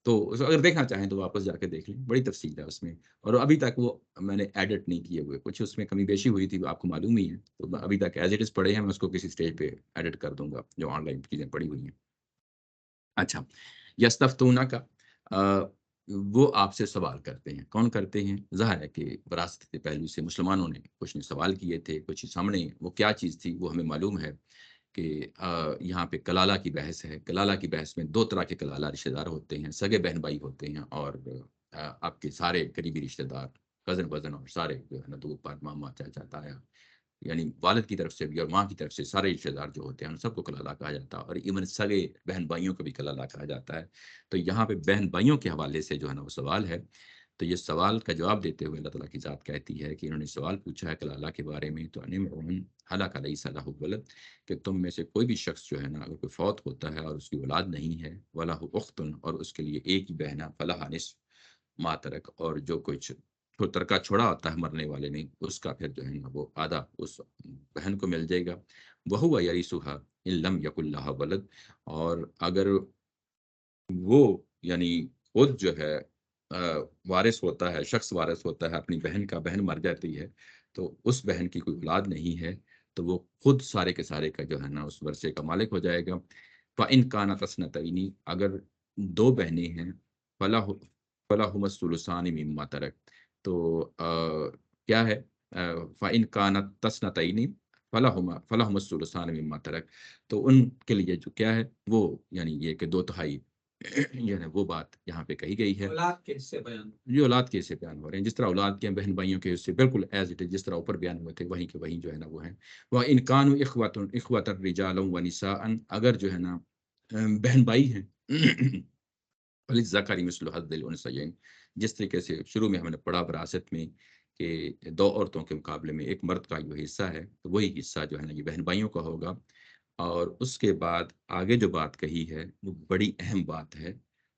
تو اگر دیکھنا چاہیں تو واپس جا کے دیکھ لیں، بڑی تفصیل ہے اس میں، اور ابھی تک وہ میں نے ایڈٹ نہیں کیے ہوئے، کچھ اس میں کمی بیشی ہوئی تھی، آپ کو معلوم ہی ہے، تو ابھی تک ایز اٹ از پڑھے ہیں، میں اس کو کسی سٹیج پہ ایڈٹ کر دوں گا جو آن لائن چیزیں پڑھی ہوئی ہیں۔ اچھا، یستفتونا کا وہ آپ سے سوال کرتے ہیں، کون کرتے ہیں؟ ظاہر ہے کہ وراثت کے پہلو سے مسلمانوں نے کچھ نے سوال کیے تھے، کچھ سامنے وہ کیا چیز تھی وہ ہمیں معلوم ہے کہ یہاں پہ کلالہ کی بحث ہے۔ کلالہ کی بحث میں 2 طرح کے کلالہ رشتہ دار ہوتے ہیں، سگے بہن بھائی ہوتے ہیں، اور آپ کے سارے قریبی رشتہ دار، کزن وزن، اور سارے جو ہے نا دودھ پات ماما چاچا تایا، یعنی والد کی طرف سے بھی اور ماں کی طرف سے سارے رشتہ دار جو ہوتے ہیں ان سب کو کلالہ کہا جاتا ہے، اور ایون سگے بہن بھائیوں کو بھی کلالہ کہا جاتا ہے۔ تو یہاں پہ بہن بھائیوں کے حوالے سے جو ہے نا وہ سوال ہے، تو یہ سوال کا جواب دیتے ہوئے اللہ تعالیٰ کی ذات کہتی ہے کہ انہوں نے سوال پوچھا ہے کلالہ کے بارے میں، تو حلق لیس لہ ولد، کہ تم میں سے کوئی بھی شخص جو ہے نا اگر کوئی فوت ہوتا ہے اور اس کی اولاد نہیں ہے، ولہ اختن، اور اس کے لیے ایک ہی بہن ہے، فلہا نصف ما ترک، اور جو کچھ ترکہ چھوڑا ہوتا ہے مرنے والے نے اس کا پھر جو ہے نا وہ آدھا اس بہن کو مل جائے گا۔ وہو یریثھا ان لم یکن لہا ولد، اور اگر وہ یعنی خود جو ہے وارث ہوتا ہے، شخص وارث ہوتا ہے اپنی بہن کا، بہن مر جاتی ہے تو اس بہن کی کوئی اولاد نہیں ہے، تو وہ خود سارے کے سارے کا جو ہے نا اس ورثے کا مالک ہو جائے گا۔ فَإِنْ كَانَتْ اثْنَتَيْنِ، اگر 2 بہنیں ہیں، فَلَهُمَا الثُّلُثَانِ مِمَّا تَرَكَ، تو کیا ہے، فَإِنْ كَانَتْ اثْنَتَيْنِ فَلَهُمَا الثُّلُثَانِ مِمَّا تَرَكَ، تو ان کے لیے جو کیا ہے وہ یعنی یہ کہ 2/3 یہ ہے وہ بات یہاں پہ کہی گئی ہے۔
اولاد کے حصے بیان،
یہ اولاد کے حصے بیان ہو رہے ہیں، جس طرح اولاد کے بہن بھائیوں کے حصے بالکل ایز اٹ از جس طرح اوپر بیان ہوئے تھے وہیں کے وہیں جو ہے نا وہ ہیں۔ وہ ان کانوا اخوۃ الرجال ونساء، اگر جو ہے نا بہن بھائی ہیں فللذکر مثل حظ الانثیین، جس طریقے سے شروع میں ہم نے پڑھا وراثت میں کہ 2 عورتوں کے مقابلے میں ایک مرد کا جو حصہ ہے، تو وہی حصہ جو ہے نا یہ بہن بھائیوں کا ہوگا۔ اور اس کے بعد آگے جو بات کہی ہے وہ بڑی اہم بات ہے،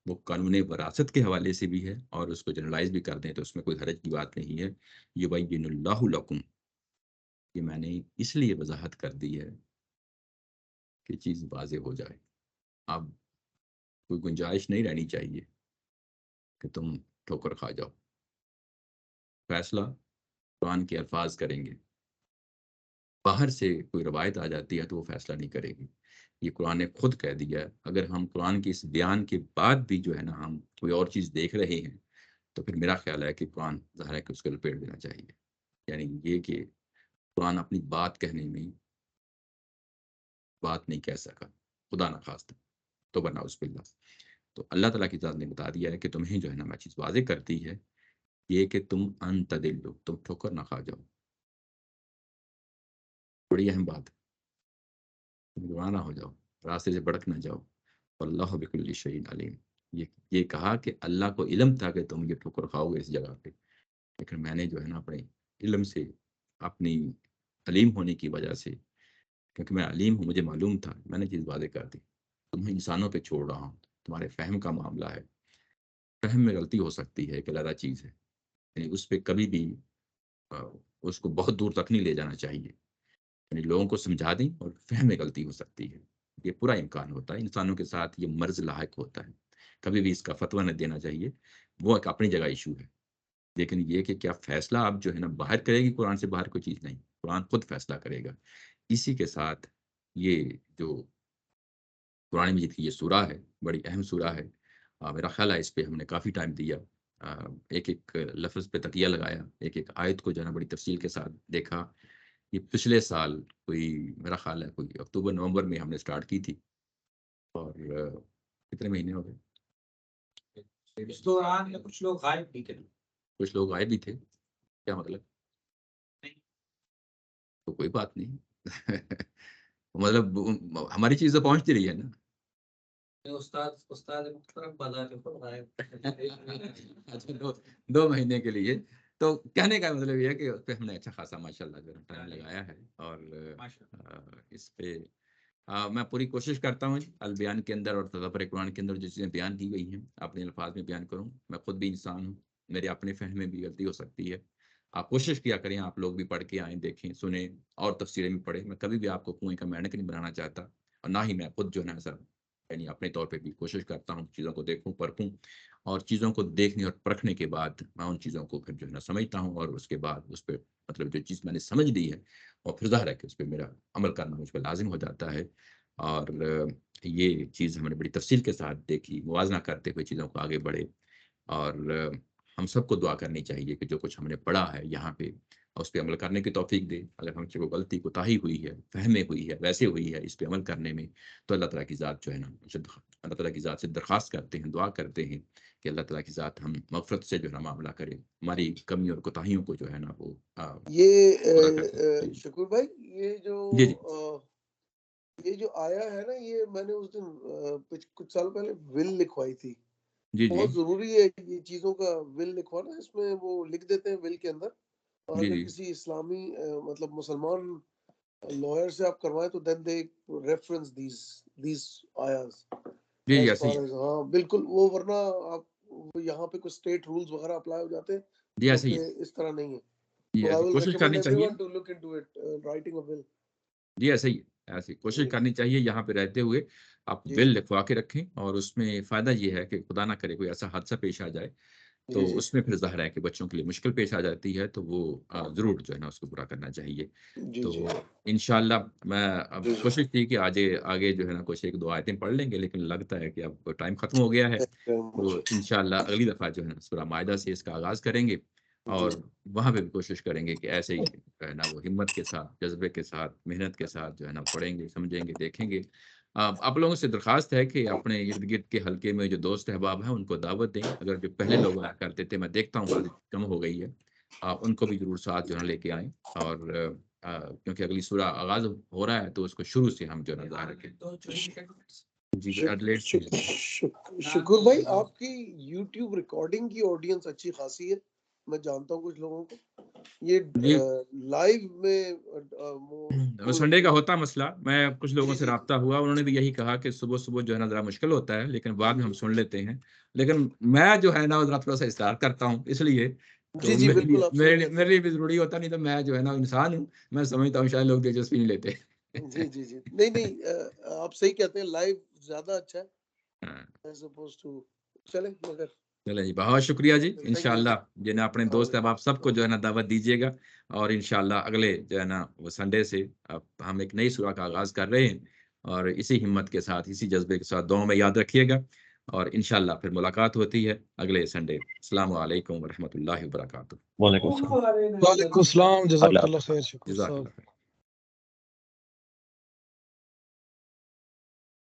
وہ قانون وراثت کے حوالے سے بھی ہے، اور اس کو جنرلائز بھی کر دیں تو اس میں کوئی حرج کی بات نہیں ہے۔ یبین اللہ لکم، یہ میں نے اس لیے وضاحت کر دی ہے کہ چیز واضح ہو جائے، اب کوئی گنجائش نہیں رہنی چاہیے کہ تم ٹھوکر کھا جاؤ۔ فیصلہ قرآن کے الفاظ کریں گے، باہر سے کوئی روایت آ جاتی ہے تو وہ فیصلہ نہیں کرے گی، یہ قرآن نے خود کہہ دیا ہے۔ اگر ہم قرآن کے اس بیان کے بعد بھی جو ہے نا ہم کوئی اور چیز دیکھ رہے ہیں تو پھر میرا خیال ہے کہ قرآن ظاہر ہے کہ اس کو لپیٹ دینا چاہیے، یعنی یہ کہ قرآن اپنی بات کہنے میں بات نہیں کہہ سکا، خدا نخواستہ، تو بنا اس باللہ، تو اللہ تعالیٰ کی ذات نے بتا دیا ہے کہ تمہیں جو ہے نا میں چیز واضح کرتی ہے یہ کہ تم انتدلو، تم ٹھوکر نہ کھا جاؤ، بڑی اہم بات ہے، تم گمراہ نہ ہو جاؤ، راستے سے بھٹک نہ جاؤ۔ اللہ بکل شیء علیم، یہ کہا کہ اللہ کو علم تھا کہ تم یہ ٹھوکر کھاؤ گے اس جگہ پہ، لیکن میں نے جو ہے نا اپنے علم سے، اپنی علیم ہونے کی وجہ سے، کیونکہ میں علیم ہوں مجھے معلوم تھا، میں نے چیز واضح کر دی۔ تمہیں انسانوں پہ چھوڑ رہا ہوں، تمہارے فہم کا معاملہ ہے، فہم میں غلطی ہو سکتی ہے، ایک علیحدہ چیز ہے، یعنی اس پہ کبھی بھی آ، اس کو بہت دور تک نہیں لے جانا چاہیے، یعنی لوگوں کو سمجھا دیں اور فہم میں غلطی ہو سکتی ہے، یہ پورا امکان ہوتا ہے، انسانوں کے ساتھ یہ مرض لاحق ہوتا ہے، کبھی بھی اس کا فتویٰ نہ دینا چاہیے، وہ ایک اپنی جگہ ایشو ہے، لیکن یہ کہ کیا فیصلہ آپ جو ہے نا باہر کرے گی، قرآن سے باہر کوئی چیز نہیں، قرآن خود فیصلہ کرے گا اسی کے ساتھ یہ جو قرآن مجید کی یہ سورہ ہے، بڑی اہم سورہ ہے، میرا خیال ہے اس پہ ہم نے کافی ٹائم دیا، ایک ایک لفظ پہ تقیہ لگایا، ایک ایک آیت کو جو ہے نا بڑی تفصیل کے ساتھ دیکھا۔ یہ پچھلے سال کوئی میرا خیال ہے کوئی اکتوبر نومبر میں ہم نے سٹارٹ کی تھی، اور کتنے مہینے ہو گئے؟
اس دوران میں کچھ لوگ غائب بھی تھے۔
کچھ لوگ غائب بھی تھے، کیا مطلب؟ تو کوئی بات نہیں مطلب ہماری چیزیں پہنچتی رہی ہے نا۔
استاد محترم بازار کے اوپر غائب۔
اچھا، 2 مہینے کے لیے، تو کہنے کا مطلب یہ ہے کہ اس پہ ہم نے اچھا خاصا ماشاءاللہ جو ٹائم لگایا ہے، اور اس پہ میں پوری کوشش کرتا ہوں البیان کے اندر اور تدبر قرآن کے اندر جو چیزیں بیان کی گئی ہیں اپنے الفاظ میں بیان کروں۔ میں خود بھی انسان ہوں، میرے اپنے فہم میں بھی غلطی ہو سکتی ہے۔ آپ کوشش کیا کریں، آپ لوگ بھی پڑھ کے آئیں، دیکھیں، سنیں اور تفسیریں بھی پڑھیں۔ میں کبھی بھی آپ کو کنویں کا مینڈک نہیں بنانا چاہتا، اور نہ ہی میں خود جو ہے نا سر یعنی اپنے طور پہ بھی کوشش کرتا ہوں چیزوں کو دیکھوں، پرکھوں، اور چیزوں کو دیکھنے اور پرکھنے کے بعد میں ان چیزوں کو پھر جو ہے نا سمجھتا ہوں، اور اس کے بعد اس پہ مطلب جو چیز میں نے سمجھ لی ہے اور پھر ظاہر ہے کہ اس پہ میرا عمل کرنا مجھ پہ لازم ہو جاتا ہے۔ اور یہ چیز ہم نے بڑی تفصیل کے ساتھ دیکھی، موازنہ کرتے ہوئے چیزوں کو آگے بڑھے، اور ہم سب کو دعا کرنی چاہیے کہ جو کچھ ہم نے پڑھا ہے یہاں پہ اس پہ عمل کرنے کی توفیق دے۔ اگر ہم سے کوئی غلطی کوتاہی ہوئی ہے، فہمیں ہوئی ہے، ویسے ہوئی ہے اس پہ عمل کرنے میں، تو اللہ تعالیٰ کی ذات جو ہے نا اللہ تعالیٰ کی ذات سے درخواست کرتے ہیں، دعا کرتے ہیں کہ اللہ تعالیٰ کی ذات ہم مغفرت سے جو ہے نا معاملہ کرے، ہماری کمی اور کوتاہیوں کو جو ہے نا وہ پورا کرے۔
شکور بھائی، یہ
جی جی
جو آیا ہے نا، یہ میں نے اس دن کچھ سال پہلے ول لکھوائی تھی۔
جی
بہت ضروری ہے یہ چیزوں کا ول لکھوانا۔ اس میں وہ لکھ دیتے ہیں ول کے اندر، اور
جی
اگر
جی
کسی اسلامی مطلب مسلمان لائر سے آپ کروائیں تو دین دے ریفرنس دیز آیاز
جی
ایز
ایسے ہی
فار ایز، ہاں بالکل، وہ ورنہ آپ یہاں پہ کچھ اسٹیٹ رولز وغیرہ اپلائی ہو جاتے ہیں
جی
جو
ایسے ہی
کہ اس طرح نہیں ہے۔
جی
تو I
ایسے
will
کوشش
recommend
کرنی چاہیے۔
everyone to look into it, writing a will۔
جی ایسے ہی ایسے کوشش
جی
کرنی چاہیے یہاں پہ رہتے ہوئے آپ
جی
ول لکھوا کے رکھیں، اور اس میں فائدہ یہ ہے کہ خدا نہ کرے کوئی ایسا حادثہ پیش آ جائے تو
جی جی
اس میں پھر ظاہر ہے کہ بچوں کے لیے مشکل پیش آ جاتی ہے، تو وہ ضرور جو ہے نا اس کو پورا کرنا چاہیے۔
جی
تو
جی
انشاءاللہ میں اب
جی
کوشش تھی کہ آگے جو ہے نا کچھ 1-2 آیتیں پڑھ لیں گے، لیکن لگتا ہے کہ اب ٹائم ختم ہو گیا ہے، تو انشاءاللہ اگلی دفعہ جو ہے نا سورہ مائدہ سے اس کا آغاز کریں گے، اور وہاں پہ بھی کوشش کریں گے کہ ایسے ہی جو ہے نا وہ ہمت کے ساتھ، جذبے کے ساتھ، محنت کے ساتھ جو ہے نا پڑھیں گے، سمجھیں گے، دیکھیں گے۔ آپ لوگوں سے درخواست ہے کہ اپنے ارد گرد کے حلقے میں جو دوست احباب ہیں ان کو دعوت دیں، اگر جو پہلے لوگ آیا کرتے تھے، میں دیکھتا ہوں بعض کم ہو گئی ہے، ان کو بھی ضرور ساتھ جو ہے نا لے کے آئیں، اور کیونکہ اگلی سورہ آغاز ہو رہا ہے تو اس کو شروع سے ہم جو ہے نا ظاہر رکھیں۔ جی ایڈلیٹ سے
شکور بھائی، آپ کی یوٹیوب ریکارڈنگ کی آڈینس اچھی خاصی ہے، میں جانتا ہوں کچھ لوگوں کو۔ یہ
جی
لائیو میں
سنڈے کا ہوتا مسئلہ، میں کچھ لوگوں
جی
سے
جی
رابطہ ہوا، انہوں نے بھی یہی کہا کہ صبح صبح جو ہے نا ذرا مشکل ہوتا ہے، لیکن بعد میں ہم سن لیتے ہیں، لیکن میں جو ہے نا ذرا تھوڑا سا اصرار کرتا ہوں، اس لیے
جی
تو
جی بالکل آپ صحیح کہتے
میرے لیے بھی ضروری ہوتا، نہیں تو میں جو ہے نا انسان ہوں، میں سمجھتا ہوں شاید لوگ دلچسپی نہیں لیتے۔
ہیں۔ جی جی جی، نہیں نہیں، آپ صحیح کہتے ہیں، لائیو زیادہ اچھا ہے
ہاں،
ایز اپوز ٹو۔ چلیں مگر
چلیں جی، بہت شکریہ جی،
تھینک یو جی،
انشاءاللہ جنہیں اپنے دوست احباب سب کو جو ہے نا دعوت دیجیے گا، اور انشاءاللہ اگلے جو ہے نا وہ سنڈے سے اب ہم ایک نئی سورہ کا آغاز کر رہے ہیں، اور اسی ہمت کے ساتھ، اسی جذبے کے ساتھ دعاؤں میں یاد رکھیے گا، اور انشاءاللہ پھر ملاقات ہوتی ہے اگلے سنڈے۔ السلام علیکم ورحمۃ اللہ وبرکاتہ۔
وعلیکم السلام۔
وعلیکم السلام، جزاک
اللہ
اللہ خیر، شکر
جزاک
صاحب۔
اللہ خیر۔